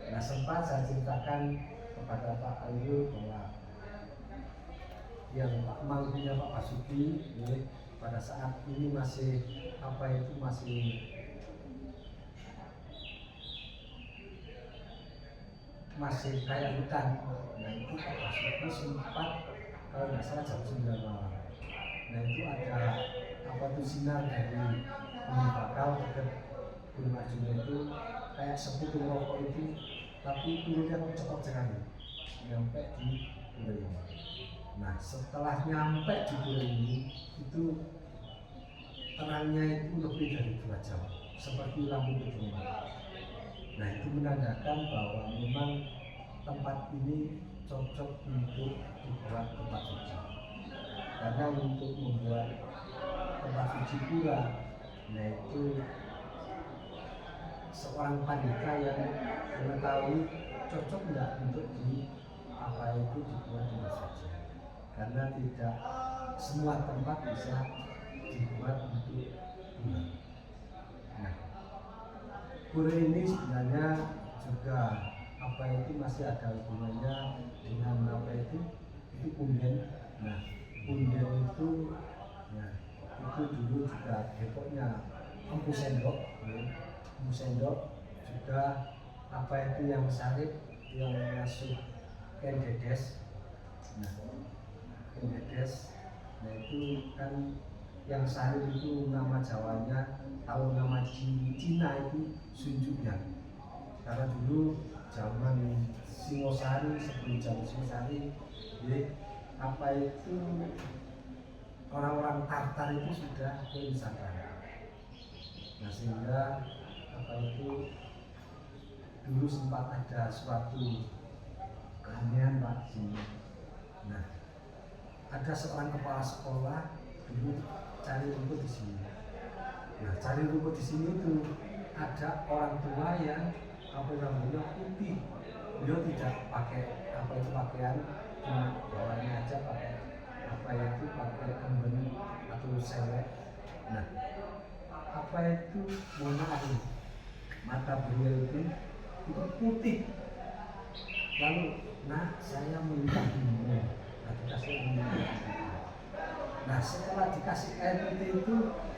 Nah, sempat saya ceritakan kepada Pak Ayu bahwa yang Pak Mangkunya Pak Basuki pada saat ini masih kayak hutan. Nah, itu Pak Basuki sempat kalau nggak salah jam 9 malam. Nah, itu ada sinar dari bumi bakal dekat Gunung Arjuna itu kayak seputu rokok itu, tapi turunnya kok cepat sekali nyampe di pura ini. Nah, setelah nyampe di pura ini itu terangnya itu lebih dari 2 jam seperti lampu petunjuk. Nah, itu menandakan bahwa memang tempat ini cocok untuk dibuat tempat suci. Karena untuk membuat tempat suci pura, nah itu seorang pandita yang mengetahui cocok enggak untuk dibuat tempat suci. Karena tidak semua tempat bisa dibuat untuk pura. Nah, pura ini sebenarnya juga masih ada hubungannya dengan itu punden. Nah, punden itu dulu juga depoknya Empu Sendok. Empu Sendok juga yang salib yang masuk Ken Dedes. Nah, Ken Dedes, nah itu kan yang salib itu nama Jawanya, tahu nama Cina itu Sunjuyan. Karena dulu zaman Singosari, sebelum zaman Singosari, orang-orang Tartar itu sudah ke Nusantara. Nah, sehingga dulu sempat ada suatu keanehan Pak di sini. Nah, ada seorang kepala sekolah dulu cari rumput di sini. Nah, cari rumput di sini itu ada orang tua yang rambutnya putih. Beliau tidak pakai pakaian, cuma bawahnya aja pakai apa itu pakai emben atau selek. Nah, apa itu mohon maaf nih, mata beliau itu putih. Lalu, nah saya minta minum, nah dikasih minum. Nah setelah dikasih air putih itu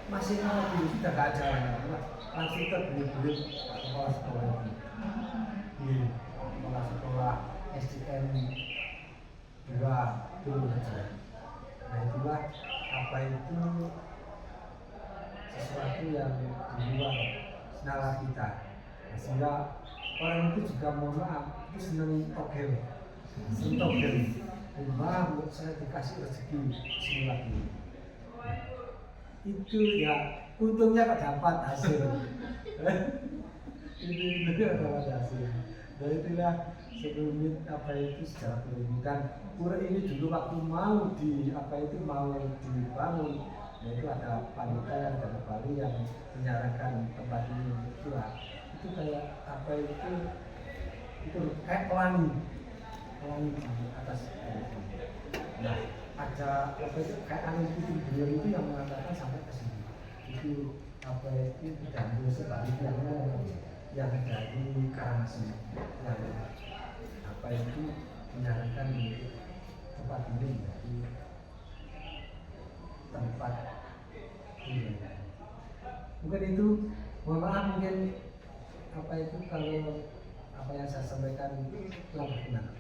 masih mau dulu sudah gak ada langsung terbelit-belit kepala sekolah itu. Iya, kepala sekolah SDN 2 dulu saja. Nah itulah apa itu sesuatu yang di luar nalar kita. Nah, sehingga orang itu juga mohon maaf itu senang togel. Wah, saya dikasih rezeki sini lagi. Nah, itu ya untungnya kok dapat hasil. Itu dapat hasil. Dan itulah sebelumnya apa itu secara pendidikan pura ini dulu waktu mau dibangun, yaitu ada panitia dari Bali yang menyarankan tempat ini untuk pura. Itu kayak apa itu kayak pelangi di atas itu. Nah, ada apa itu kayak angin puting beliung itu yang mengatakan sampai ke sini. Itu apa itu diambil sebaliknya yang dari Karangasem yang apa itu menyarankan di tempat ini menjadi tempat ini. Mungkin itu, mohon maaf mungkin apa itu kalau apa yang saya sampaikan kurang berkenan.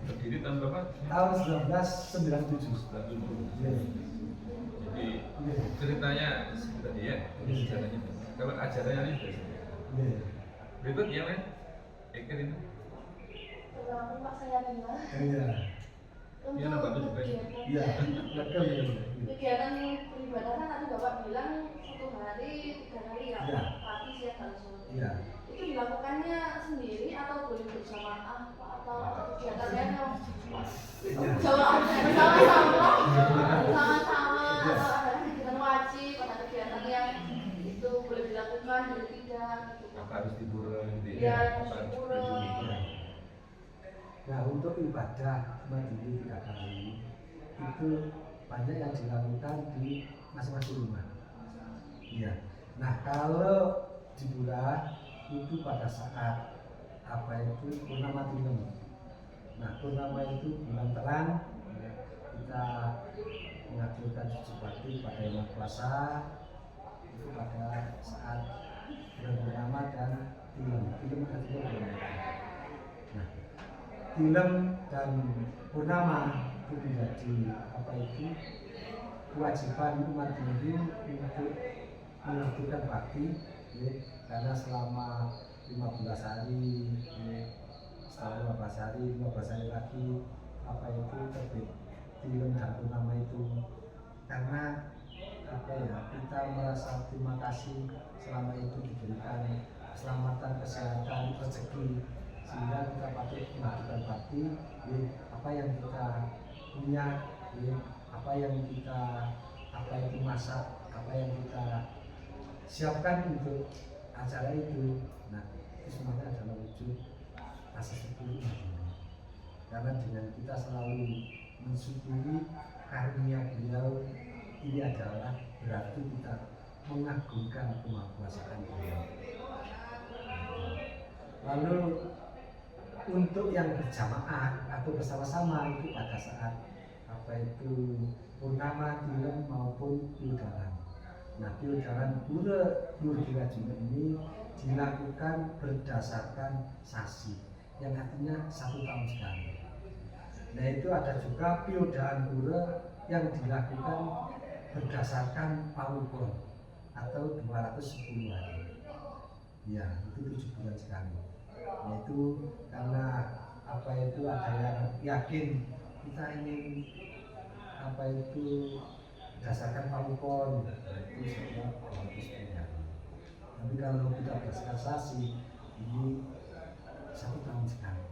Berdiri tahun berapa? Tahun 1997. Jadi ceritanya tadi ya, ceritanya. Kalau ajarannya ini sudah. Berikut ya, men. Eker ini. Pak saya dengar. Iya. Iya, nampak tuh juga. Iya. Kegiatan beribadah kan tadi Bapak bilang 1 hari 3 kali ya, Iya. pagi siang dan sore. Iya. Itu dilakukannya sendiri atau boleh berjamaah atau kegiatan lain yang bersama-sama atau ada kegiatan wajib, ada kegiatan yang itu boleh dilakukan, boleh tidak gitu. Apa harus tiduran gitu Iya, ya? harus Apa harus tiduran. tiduran? Nah, untuk ibadah mandiri 3 kali itu banyak yang dilakukan di masing-masing rumah. Iya. Nah, kalau di bulan itu pada saat apa itu purnama tilem. Nah, purnama itu bulan terang, ya, kita mengabulkan suci bakti pada yang puasa itu pada saat bulan purnama dan tilem. Tilem artinya bulan. Nah, tilem dan purnama itu menjadi apa itu kewajiban umat Hindu untuk melakukan bakti, ya, karena selama 15 hari, ya, setelah 15 hari lagi apa itu terbit tilem dan purnama itu, karena apa ya kita merasa terima kasih selama itu diberikan keselamatan, kesehatan, rezeki, sehingga kita patut melakukan bakti, ya, apa yang kita punya, ya, apa yang kita apa itu masak, apa yang kita siapkan untuk acara itu. Nah, itu semuanya adalah wujud rasa syukur ini. Karena dengan kita selalu mensyukuri karunia beliau, ini adalah berarti kita mengagungkan kemahakuasaan beliau. Lalu untuk yang berjamaah atau bersama-sama itu pada saat apa itu purnama, tilem maupun piudaran. Nah, piudaran pura Nurdirajuna ini dilakukan berdasarkan sasi, yang artinya 1 tahun sekali. Nah, itu ada juga piudaran pura yang dilakukan berdasarkan paukon atau 210 hari. Ya, itu 7 bulan sekali. Yaitu karena apa itu ada yang yakin kita ingin apa itu berdasarkan paukon, itu setiap 210 hari. Tapi kalau kita berdasarkan sasi, ini 1 tahun sekali.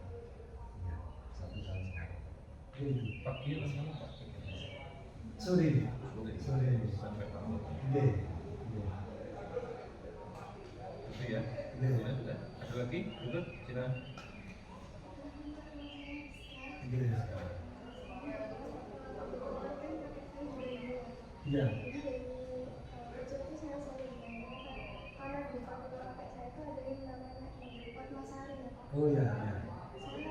Ya, 1 tahun sekali. Ini Pagi atau malam, Pak? sore. Sore. Sampai malam. Iya. Itu ya. Iya. Sudah. Ada lagi? Berikut, silakan. Iya. Iya. Jadi dari kecil itu saya selalu menanyakan karena di kampung kakek saya itu ada yang namanya Ibu Fatmasari ya Pak. Oh ya, ya. Saya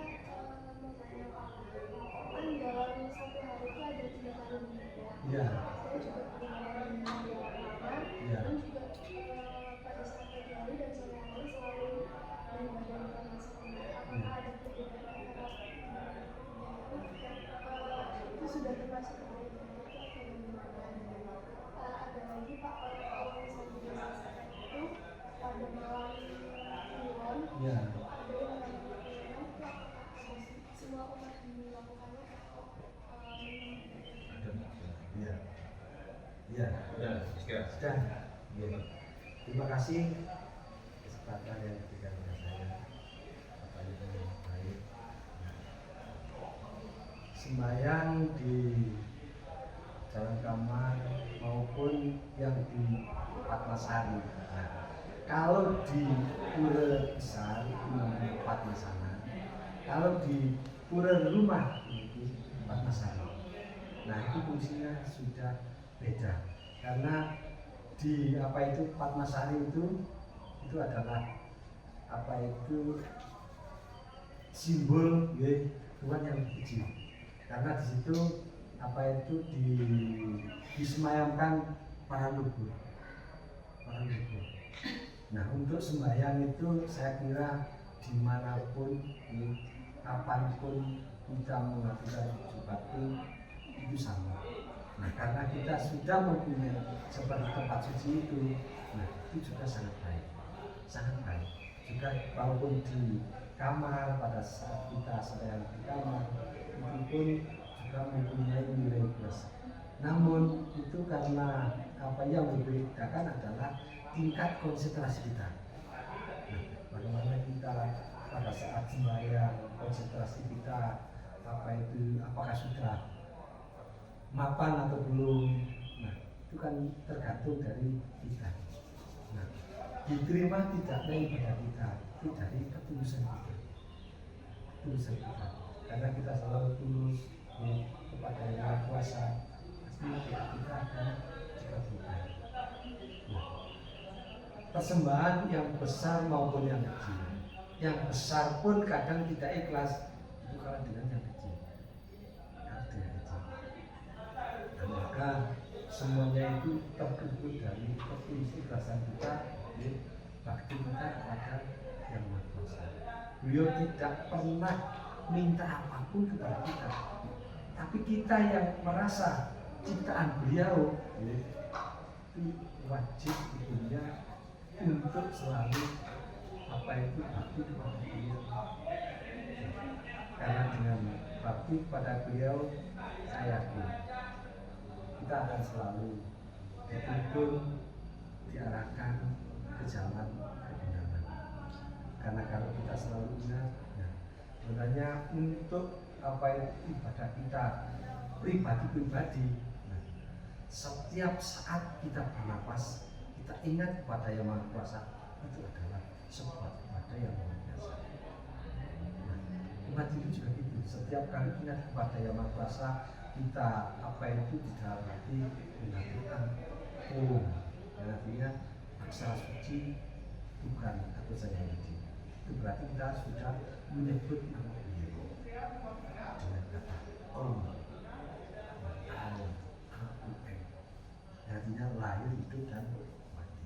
mau tanya Pak, kan dalam satu hari itu ada 3 kali meninggal. Iya. Saya juga pernah meninggal di lapangan Iya. dan juga pada saat pagi hari dan sore hari selalu meninggal di Fatmasari. Apakah ada perbedaan antara itu sudah termasuk perbedaan atau bagaimana? Ada lagi Pak, kalau misalnya di desa saya itu pada malam Kliwon Iya. itu ada yang namanya Kliwon itu apakah ada semua umat melakukannya atau Ada. Iya. Iya. Ya, sekian. Sudah. Iya. Terima kasih kesempatan yang diberikan kepada saya. Bapak Ibu yang baik. Sembahyang di Jalan Kamar maupun yang di Fatmasari. Nah, kalau di pura besar ini Fatmasana, kalau di pura rumah ini Fatmasari. Nah, itu fungsinya sudah beda karena di apa itu Fatmasari itu adalah apa itu simbol ya, Tuhan yang kecil. Karena di situ apa itu disemayamkan para leluhur. Nah, untuk sembahyang itu saya kira dimanapun, kapanpun kita melakukan bakti itu sama. Nah, karena kita sudah mempunyai seperti tempat suci itu, nah itu juga sangat baik. Juga walaupun di kamar pada saat kita sedang di kamar itu pun juga mempunyai nilai plus. Namun itu karena apa yang membedakan adalah tingkat konsentrasi kita. Nah, bagaimana kita pada saat sembahyang konsentrasi kita apakah sudah mapan atau belum? Nah, itu kan tergantung dari kita. Nah, diterima tidaknya ibadah kita itu dari ketulusan kita. Karena kita selalu tulus kepada Yang Maha Kuasa, pasti kita akan juga berubah. Nah, persembahan yang besar maupun yang kecil, yang besar pun kadang tidak ikhlas itu kalah dengan yang kecil. Dan maka semuanya itu terkumpul dari keikhlasan kita, bakti kita kepada Yang Maha Kuasa. Beliau tidak pernah minta apapun kepada kita, tapi kita yang merasa ciptaan beliau itu wajib punya untuk selalu bakti kepada beliau. Karena dengan bakti kepada beliau, saya yakin kita akan selalu dituntun, diarahkan ke jalan kebenaran. Karena kalau kita selalu ingat, sebenarnya untuk ibadah kita pribadi, setiap saat kita bernapas, kita ingat kepada Yang Maha Kuasa, itu adalah sebuah ibadah yang luar biasa. Umat itu juga gitu. Setiap kali ingat kepada Yang Maha Kuasa, kita di dalam hati mengatakan Om, yang artinya aksara suci Tuhan atau Saya Yudi. Itu berarti kita sudah menyebut nama beliau dengan kata Om. Artinya lahir, hidup, dan mati.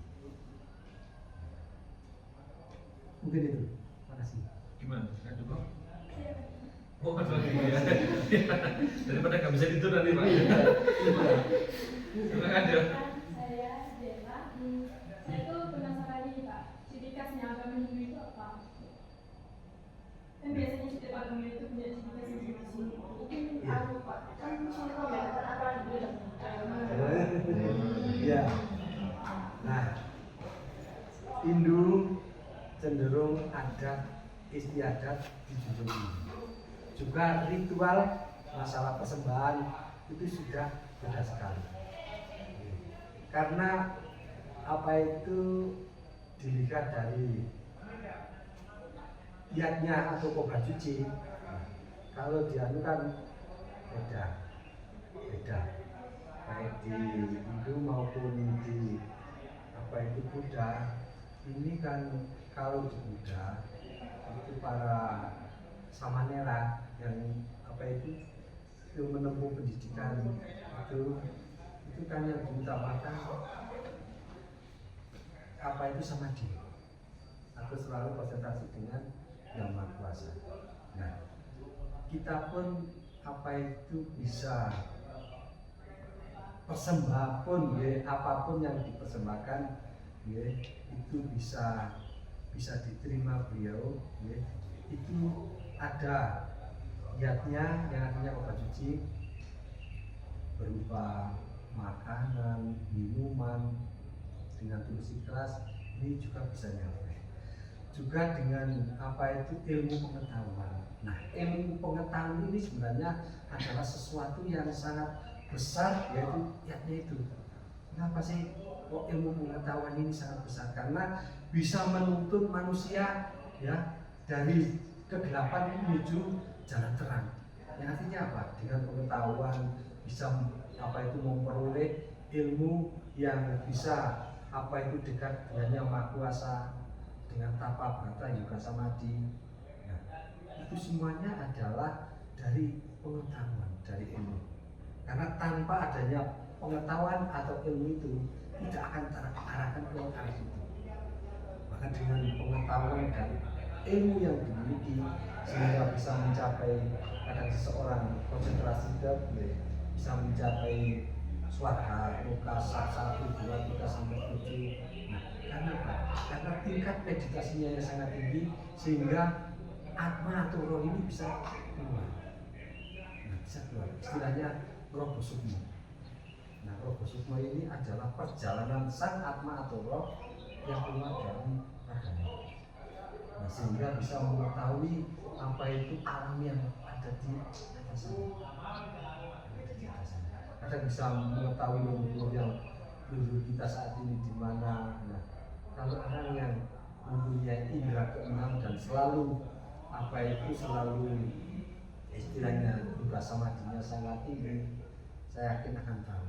Mungkin itu. Terima kasih. Gimana? Ada Bang? Oh, ada lagi ya. Daripada nggak bisa tidur nanti Pak. Silakan ya. Saya Dela. Saya itu penasaran nih Pak, ciri khasnya agama Hindu itu apa? Kan biasanya setiap agama itu punya ciri khas masing-masing. Mungkin aku Pak, kan sulit membedakan apa yang dibilang Iya. Nah, Hindu cenderung adat istiadat dijunjung tinggi. Juga ritual masalah persembahan itu sudah beda sekali. Karena itu dilihat dari niatnya atau kobar suci. Kalau dianu kan beda. Baik di maupun di apa itu Buddha, ini kan kalau di Buddha itu para samanera yang apa itu menempuh pendidikan itu kan yang diutamakan apa itu samadhi atau selalu konsentrasi dengan Yang Maha Kuasa. Nah, kita pun apa itu bisa persembah pun ya, apapun yang dipersembahkan ya, itu bisa diterima beliau ya. Itu ada niatnya yang artinya obat suci berupa makanan, minuman dengan tulus ikhlas, ini juga bisa nyampe. Juga dengan apa itu ilmu pengetahuan. Nah, ilmu pengetahuan ini sebenarnya adalah sesuatu yang sangat besar, yaitu itu. Kenapa sih kok ilmu pengetahuan ini sangat besar? Karena bisa menuntun manusia ya dari kegelapan menuju jalan terang. Yang artinya apa? Dengan pengetahuan bisa apa itu memperoleh ilmu yang bisa apa itu dekat dengan Yang Maha Kuasa, dengan tapa bata yoga samadhi. Nah, itu semuanya adalah dari pengetahuan, dari ilmu. Karena tanpa adanya pengetahuan atau ilmu itu tidak akan terarahkan ke arah itu. Maka dengan pengetahuan dan ilmu yang dimiliki sehingga bisa mencapai kadang seseorang konsentrasi bisa mencapai swarga, loka, 1, 2, 3 sampai 7. Nah, karena apa? Karena tingkat meditasinya yang sangat tinggi sehingga atma atau roh ini bisa keluar. Nah, bisa keluar. Istilahnya roh sukma. Nah, roh sukma ini adalah perjalanan sang atma atau roh yang keluar dari raganya. Nah, sehingga bisa mengetahui apa itu alam yang ada di atas sana. Kadang bisa mengetahui leluhur kita saat ini di mana. Nah, kalau orang yang mempunyai indera keenam dan selalu apa itu selalu istilahnya juga samadhinya sangat tinggi, saya yakin akan tahu.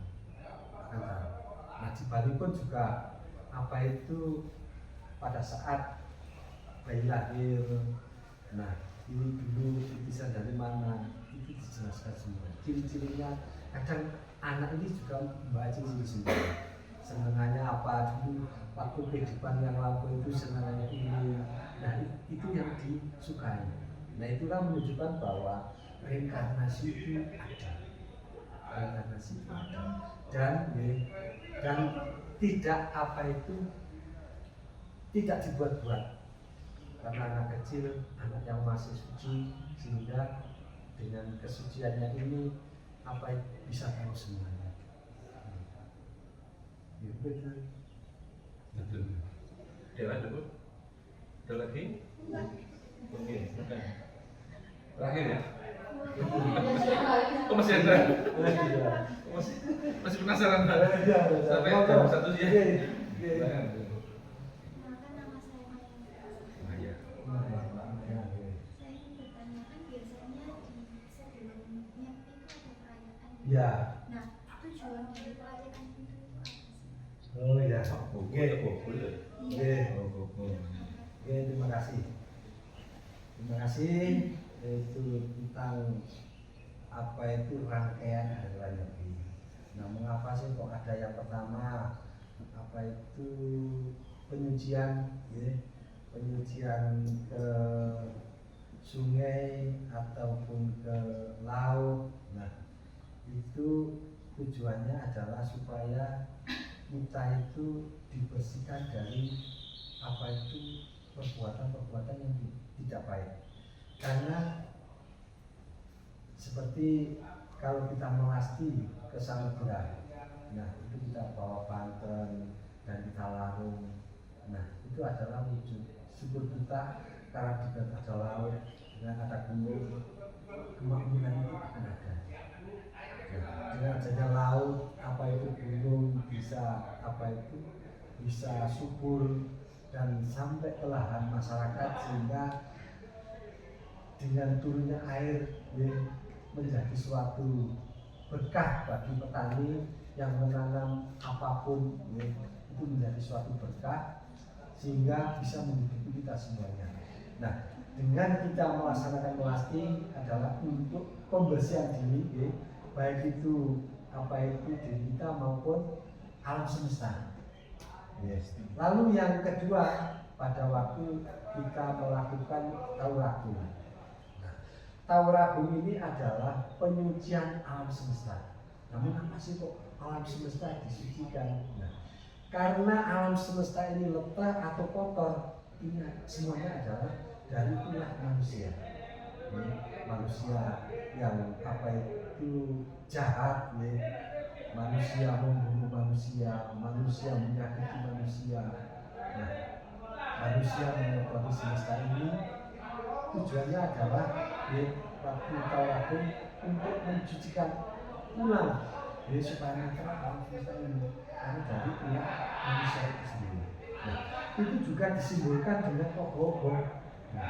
Nah, di Bali pun juga apa itu pada saat bayi lahir, nah ini dulu dipisah dari mana, itu dijelaskan semua. Ciri-cirinya kadang anak ini juga membaca ciri sendiri. Senangannya apa dulu waktu kehidupan yang lampau itu senangannya ini. Nah, itu yang disukai. Nah, itulah menunjukkan bahwa reinkarnasi itu ada. Reinkarnasi itu ada. Dan tidak apa itu tidak dibuat-buat. Karena anak kecil, anak yang masih suci, sehingga dengan kesuciannya ini apa bisa tahu semuanya. Ya, betul. Ya, lanjut. Ada lagi? Oke, silakan. Terakhir ya? Oh, masih ada? Masih penasaran? Sampai jam 1 ya? Silakan. Perkenalkan, nama saya Maya. Maya. Saya ingin bertanyakan biasanya di sebelum niat itu ada perayaan. Ya. Nah, tujuan dari perayaan itu apa sih? Oh ya. Oke. Boleh. Oke. Oh. Oke, terima kasih. Terima kasih. Itu tentang apa itu rangkaian hari raya Nyepi. Nah, mengapa sih kok ada yang pertama apa itu penyucian, ya, penyucian ke sungai ataupun ke laut. Nah, itu tujuannya adalah supaya kita itu dibersihkan dari apa itu perbuatan-perbuatan yang tidak baik. Karena seperti kalau kita melasti ke samudera, nah itu kita bawa banten dan kita larung. Nah, itu adalah wujud syukur kita karena di ada laut dan ada gunung, kemakmuran itu akan ada. Dengan adanya laut, apa itu gunung bisa apa itu bisa subur dan sampai ke lahan masyarakat, sehingga dengan turunnya air menjadi suatu berkah bagi petani yang menanam apapun, ya, itu menjadi suatu berkah sehingga bisa menghidupi kita semuanya. Nah, dengan kita melaksanakan melasti adalah untuk pembersihan diri, ya, baik itu diri kita maupun alam semesta. Yes. Lalu yang kedua, pada waktu kita melakukan tauragum. Nah, tauragum ini adalah penyucian alam semesta. Namun apa sih kok alam semesta disucikan? Nah, karena alam semesta ini letah atau kotor, ini semuanya adalah dari ulah manusia. Manusia yang jahat, ya. Manusia membunuh manusia, manusia menyakiti manusia. Nah, manusia mengotori semesta ini tujuannya adalah waktu tauragum untuk mencucikan ulang, supaya netral alam semesta ini karena dari pihak manusia itu sendiri. Nah, itu juga disimbolkan dengan ogoh-ogoh. Nah,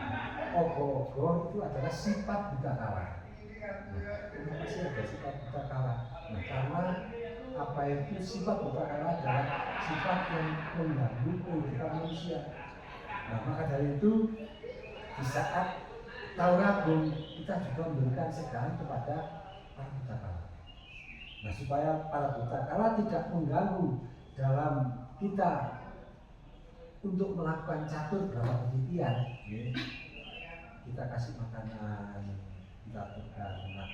ogoh-ogoh itu adalah sifat buta kala. Nah, kenapa sih ada sifat buta kala? Nah, karena sifat buta kala adalah sifat yang mengganggu kehidupan manusia. Nah, maka dari itu di saat tauragum kita juga memberikan segahan kepada para buta kala. Nah, supaya para buta kala tidak mengganggu dalam kita untuk melakukan catur berapa penelitian, kita kasih makanan, kita tukar. Nah,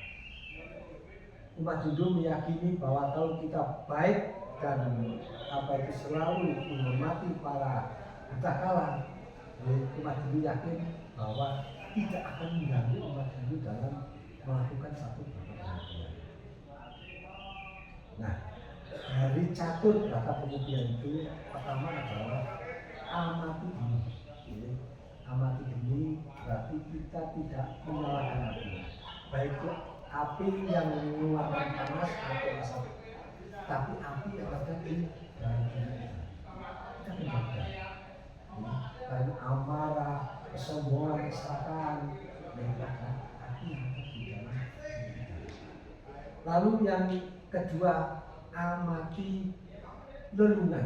umat Hindu meyakini bahwa kalau kita baik dan selalu menghormati para buta kala, umat Hindu yakin bahwa tidak akan mengganggu umat Hindu dalam melakukan satu penelitian. Nah, dari catur berapa penelitian itu pertama adalah amati diri. Amati diri berarti kita tidak menyalakan api, baik itu api yang mengeluarkan panas atau asap, tapi api yang ada di dalam diri kita menjaga. Dari amarah, kesombongan, keserakahan, dan api yang ada di dalam diri kita. Lalu yang kedua, amati lelungan.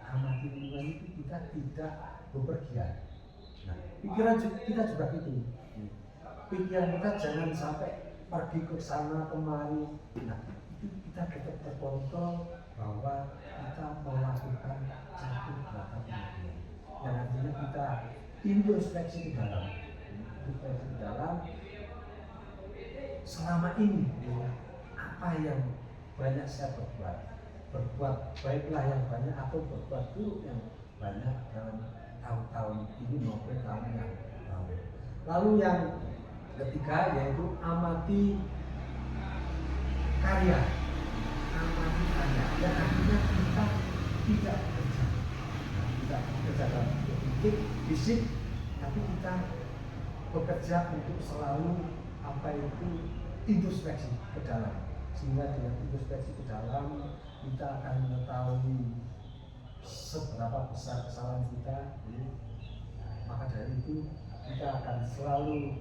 Amati lelungan itu kita tidak bepergian. Nah, pikiran kita juga gitu. Pikiran kita jangan sampai pergi ke sana kemari. Nah, itu kita tetap terkontrol bahwa kita melakukan satu gerakan penelitian. Yang artinya kita introspeksi ke dalam. Introspeksi ke dalam. Selama ini apa yang banyak saya berbuat baiklah yang banyak atau berbuat buruk yang banyak dalam tahun-tahun ini maupun tahun yang lalu. Lalu yang ketiga yaitu amati karya. Amati karya yang artinya kita tidak bekerja, tidak bekerja dalam fisik, tapi kita bekerja untuk selalu introspeksi ke dalam, sehingga dengan introspeksi ke dalam kita akan mengetahui seberapa besar kesalahan kita. Maka dari itu kita akan selalu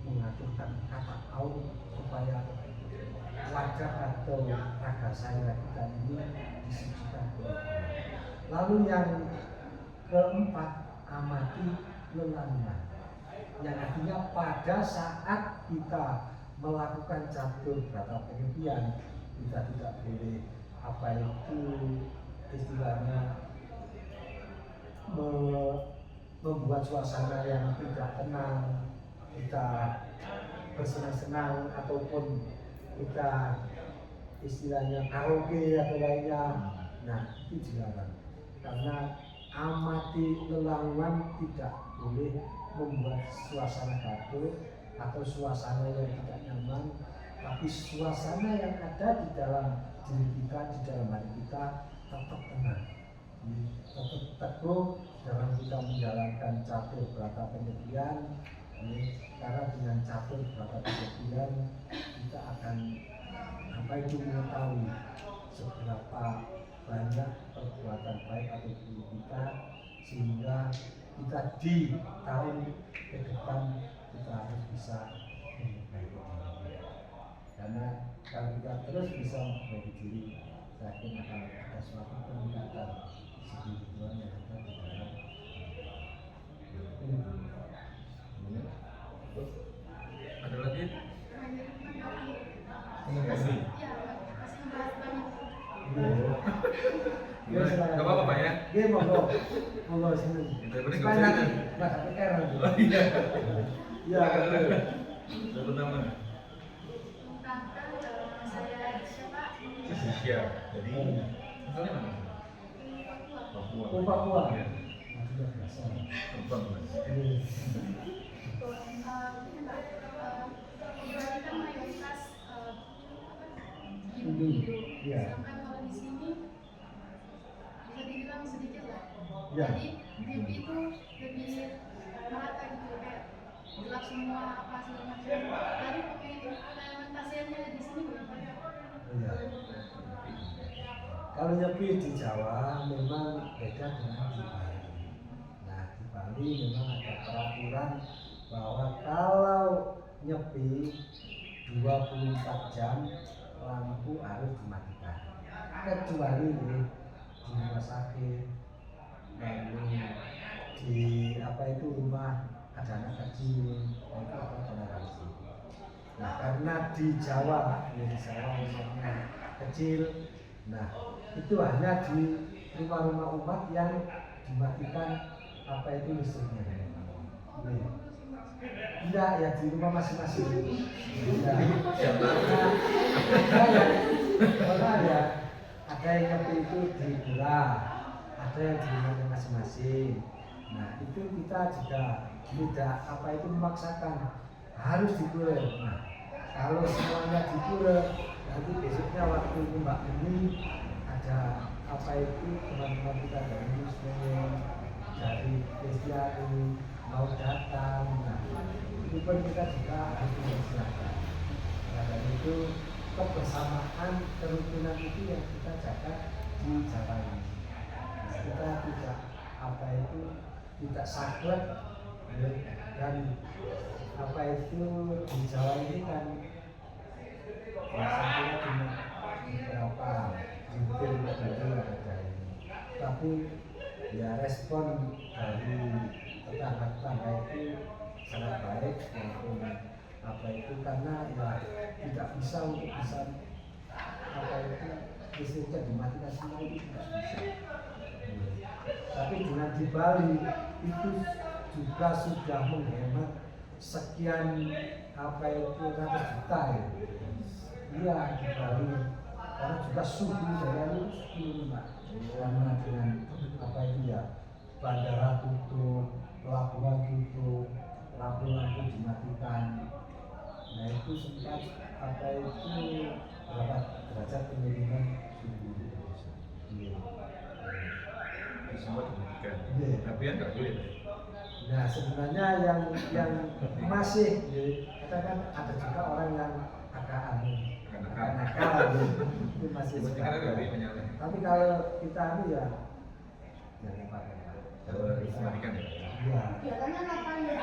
mengaturkan kata aur supaya wajah atau raga saya kita ini disucikan oleh Allah. Lalu yang keempat, amati lelaluan, yang artinya pada saat kita melakukan catur berata penyepian, kita tidak boleh istilahnya membuat suasana yang tidak tenang, kita bersenang-senang ataupun kita istilahnya karaoke atau lainnya. Nah, itu dilarang karena amati lelaluan tidak boleh membuat suasana gaduh atau suasana yang tidak nyaman, tapi suasana yang ada di dalam diri kita, di dalam hati kita tetap tenang, tetap teguh dalam kita menjalankan catur berata penyepian. Karena dengan catur berata penyepian kita akan mengetahui seberapa banyak perbuatan baik atau buruk kita, sehingga kita di tahun ke depan kita harus bisa memperbaiki diri. kalau kita terus bisa memperbaiki diri, saya yakin akan ada suatu peningkatan spiritual yang ada di dalam ini. Ada lagi? Terima kasih. Ya, masih ngebahas banyak. Ya, silakan. Gak apa-apa Pak ya? Iya, monggo. Monggo sini. Kita beri Supaya nanti nggak sampai keren. Oh iya. Ya, betul. Saya pertama. Saya siapa? Indonesia. Jadi asalnya mana? Papua. Oh, Papua. Iya. Sudah biasa. Terbang Mas. Ini. Berarti kan mayoritas Ini, ya. sedangkan kalau di sini bisa dibilang sedikit lah. Ya. Jadi GP itu lebih merata gitu, kayak gelap semua apa segala macam. Dari pelayanan pasiennya di sini berapa? Iya. Kalau nyepi di Jawa memang beda dengan di Bali. Nah, di Bali memang ada peraturan bahwa kalau nyepi 24 jam lampu harus dimatikan. Kecuali di rumah sakit, lalu di apa itu rumah ada anak kecil, itu apa toleransi. Nah, karena di Jawa, ya di Jawa misalnya kecil, nah itu hanya di rumah-rumah umat yang dimatikan apa itu listriknya. Tidak ya di rumah masing-masing. Tidak. Nah, ya ada yang ngerti itu di pura, ada yang di rumahnya masing-masing. Nah itu kita juga tidak apa itu memaksakan harus di pura. Nah kalau semuanya di pura, nanti besoknya waktu itu Mbak ini ada apa itu teman-teman kita dari Muslim, dari Kristiani mau datang, nah itu pun kita juga harus mempersiapkan. Nah dan itu kebersamaan kerukunan itu yang kita jaga di Jawa ini. Nah, kita tidak apa itu tidak saklek ya, dan apa itu di Jawa ini kan biasanya cuma beberapa jimpil ada ini. Tapi ya respon dari tetangga-tetangga itu sangat baik maupun apa itu karena ya tidak bisa untuk bisa apa itu listriknya dimatikan semua itu tidak bisa. Tapi dengan di Bali itu juga sudah menghemat sekian apa itu ratus juta ya. Iya di Bali karena juga suhu dari itu Mbak. Karena dengan apa itu ya bandara tutup, pelabuhan tutup, lampu-lampu dimatikan. Nah itu sempat apa itu berapa derajat penurunan suhu. Semua dimatikan. Iya. Tapi yang nggak boleh. Nah sebenarnya yang masih ya, katakan ada juga orang yang agak nakal itu masih Berarti suka. kan nggak ada menyalahkan. Tapi kalau kita ini ya jangan pakai. Harus dimatikan ya. Iya. Biasanya ngapain ya?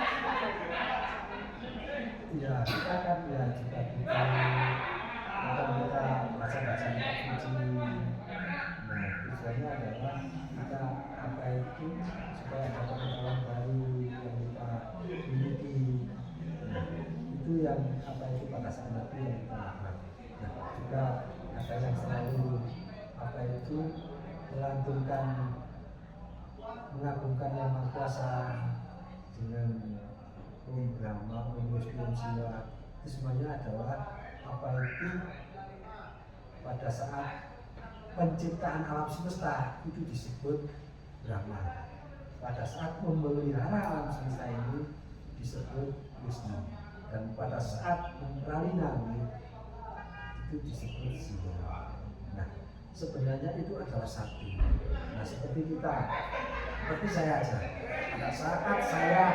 Iya, kita kan ya juga kita baca-baca suci. Nah, tujuannya adalah kita apa itu supaya ada pengetahuan baru yang kita miliki. Nah, itu yang apa itu pada saat Nabi yang kita lakukan. Nah, juga ada yang selalu apa itu melantunkan mengagungkan Yang Maha Kuasa dengan Om Brahma, Om Wisnu, Om Siwa. Itu semuanya adalah apa itu pada saat penciptaan alam semesta itu disebut Brahma. Pada saat memelihara alam semesta ini disebut Wisnu. Dan pada saat memperalina itu disebut Siwa. Nah, sebenarnya itu adalah satu. Nah, seperti kita, seperti saya aja. Pada saat saya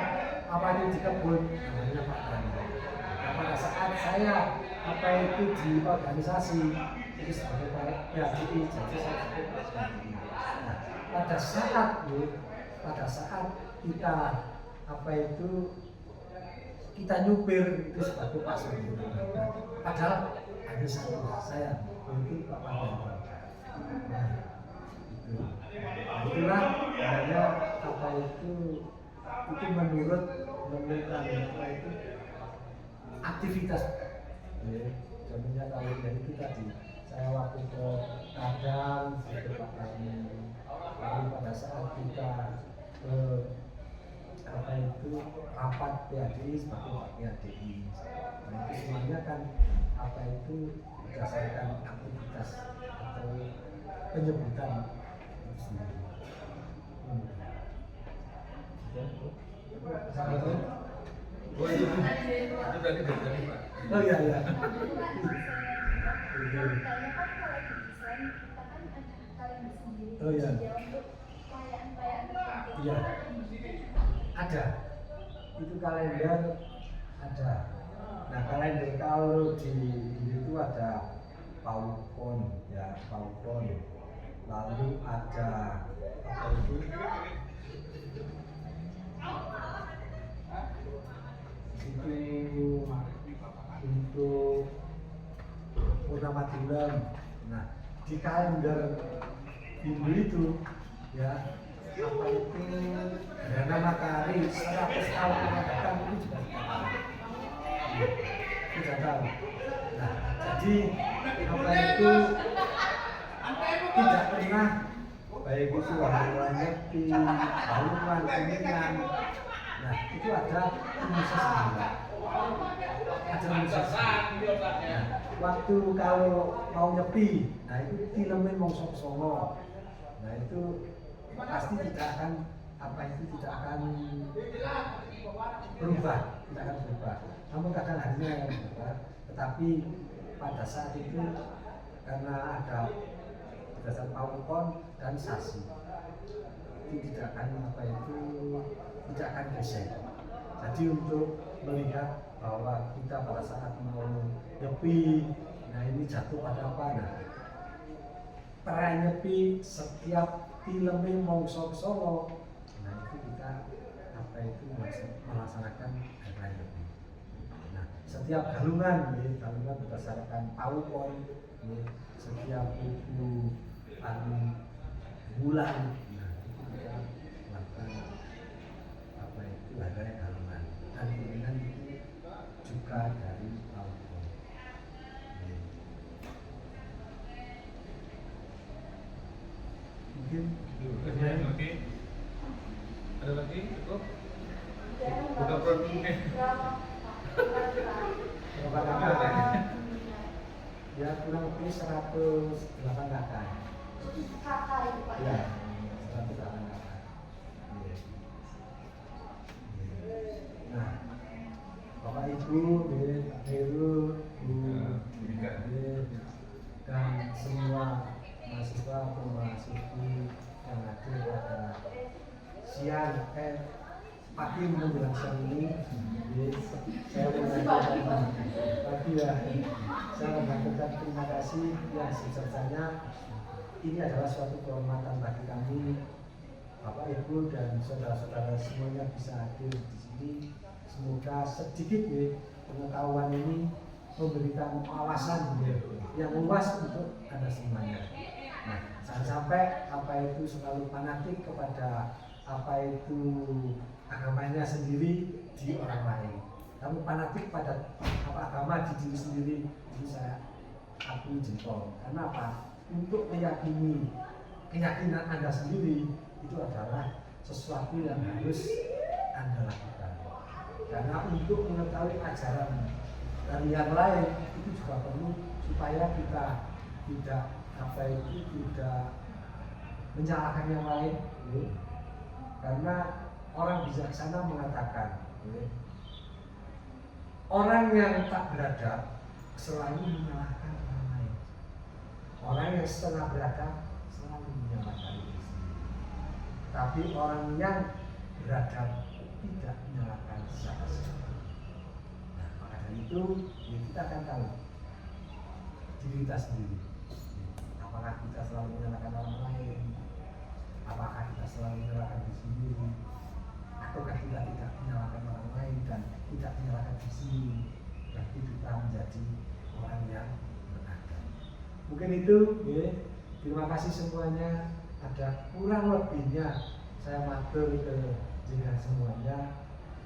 apa itu di kebun, namanya Pak Dani. Nah, pada saat saya apa itu di organisasi, itu sebagai PHDI, jadi saya sebut PHDI. Nah, pada saat kita apa itu kita nyupir itu sebagai pasien. Padahal ada satu saya yaitu Pak Pandangan. Nah, itu. Nah, itulah adanya apa itu menurut apa itu aktivitas. Contohnya kalau dari itu tadi saya waktu ke Kadang ke Pak kami, lalu pada saat kita ke apa itu rapat PADI sebagai Pak PADI. Nah, itu semuanya kan apa itu berdasarkan aktivitas atau penyebutan itu sendiri. Oh itu tadi dari tadi Pak. Oh iya iya. Kayaknya kan kalau di desain kita kan ada kalender sendiri. Oh iya. Ya untuk perayaan-perayaan tertentu. Iya. Ada. Itu kalender ada. Nah kalender kalau di itu ada PowerPoint ya PowerPoint. Lalu ada apa itu? Itu untuk purnama bulan. Nah di kalender Hindu itu ya apa itu gerhana matahari 100 tahun mendatang itu juga tidak tahu. Nah jadi apa itu tidak pernah baik itu warna-warni balungan kuningan. Nah itu ada rumusnya sendiri. Ada rumusnya sendiri. Nah, waktu kalau mau nyepi, nah itu filmnya mongsok songo. Nah itu pasti tidak akan apa itu tidak akan berubah, tidak akan berubah. Namun kadang harinya akan berubah. Tetapi pada saat itu karena ada berdasarkan PowerPoint dan sasi, itu tidak akan apa itu tidak akan geser. Jadi untuk melihat bahwa kita pada saat mau nyepi, nah ini jatuh pada apa? Nah, perayaan nyepi setiap filmnya mongso Solo, nah itu kita apa itu melaksanakan perayaan nyepi. Nah, setiap galungan, ya, galungan berdasarkan PowerPoint, ya, setiap buku bulan, nah itu kita lakukan apa itu adanya galungan. Dan kemudian itu juga dari PowerPoint. Mungkin ada lagi cukup buka produknya. berapa kakak? Ya kurang lebih 108 kakak. Kakak itu Pak. Ya, 108 kakak. Iya. Nah, Bapak Ibu, Pak Heru, Bu, dan semua mahasiswa mahasiswi yang hadir pada siang pagi menjelang siang ini, saya menyampaikan pagi ya, saya menyampaikan terima kasih yang sebesar-besarnya. Ini adalah suatu kehormatan bagi kami, Bapak Ibu dan saudara-saudara semuanya bisa hadir di sini. Semoga sedikit pengetahuan ini memberikan wawasan yang luas untuk Anda semuanya. Nah, jangan sampai apa itu selalu fanatik kepada apa itu agamanya sendiri di orang lain. Kamu fanatik pada apa agama di diri sendiri, itu saya akui jempol. Karena apa? Untuk meyakini keyakinan Anda sendiri itu adalah sesuatu yang harus Anda lakukan. Karena untuk mengetahui ajaran dari yang lain itu juga perlu supaya kita tidak apa itu tidak menyalahkan yang lain. Karena orang bijaksana mengatakan orang yang tak beradab selalu menyalahkan orang lain. Orang yang setengah beradab selalu menyalahkan diri sendiri. Tapi orang yang beradab tidak menyalahkan siapa-siapa. Nah, maka dari itu ya kita akan tahu diri kita sendiri. Apakah kita selalu menyalahkan orang lain? Apakah kita selalu menyalahkan diri sendiri? Ataukah kita tidak menyalahkan orang lain dan tidak menyalahkan diri sendiri? Berarti kita menjadi orang yang Mungkin itu, ya. Terima kasih semuanya. Ada kurang lebihnya saya matur ke jenengan semuanya.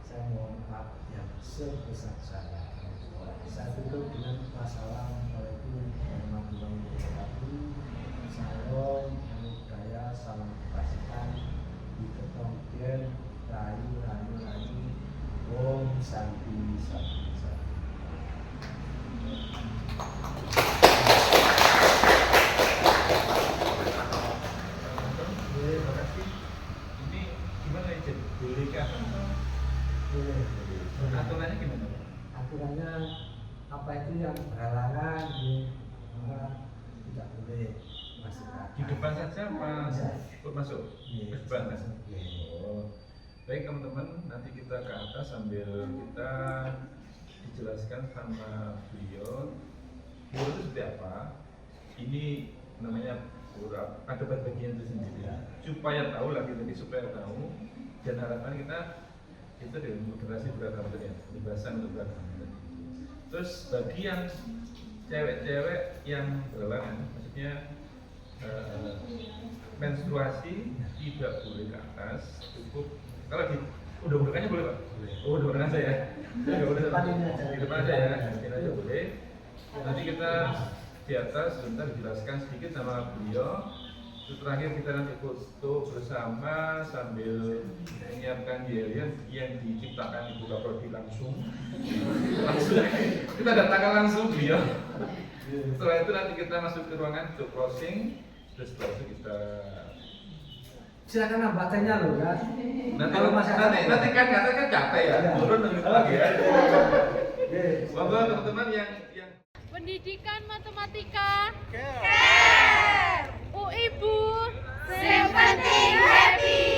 Saya mohon maaf yang sebesar-besarnya. Saya tutup dengan wassalamualaikum warahmatullahi wabarakatuh. Salam budaya, salam kebajikan, di ketongkian, rayu. Om Santi Santi Santi. Terima kasih. Ini gimana ya, Cid? Bolehkah? Aturannya gimana? Aturannya apa itu yang berhalangan, maka tidak boleh masuk. Di depan saja Mas masuk? Iya, Ke depan kan? iya. Oh. Baik teman-teman, nanti kita ke atas sambil kita dijelaskan sama beliau pura itu seperti apa. Ini namanya pura, ada bagian itu sendiri supaya tahu lagi tadi, supaya tahu, dan harapan kita itu dengan moderasi beragama tadi, kebebasan untuk beragama tadi. Terus bagi yang cewek-cewek yang berhalangan, maksudnya menstruasi tidak boleh ke atas, cukup kalau di udah-udahannya boleh Pak? Oh, udah-udahan saya. Ya udah di depan aja ya, mungkin aja boleh. Nanti kita di atas sebentar dijelaskan sedikit sama beliau. Terus terakhir kita nanti foto bersama sambil menyiapkan diary yang diciptakan Ibu Kaprodi langsung kita datangkan langsung beliau. Setelah itu nanti kita masuk ke ruangan untuk closing. Terus setelah itu kita Silakan nambah tehnya loh kan. nanti kan katanya capek ya, turun lagi ya. Monggo teman-teman yang Pendidikan matematika. Care. UI Bu. Yang penting happy.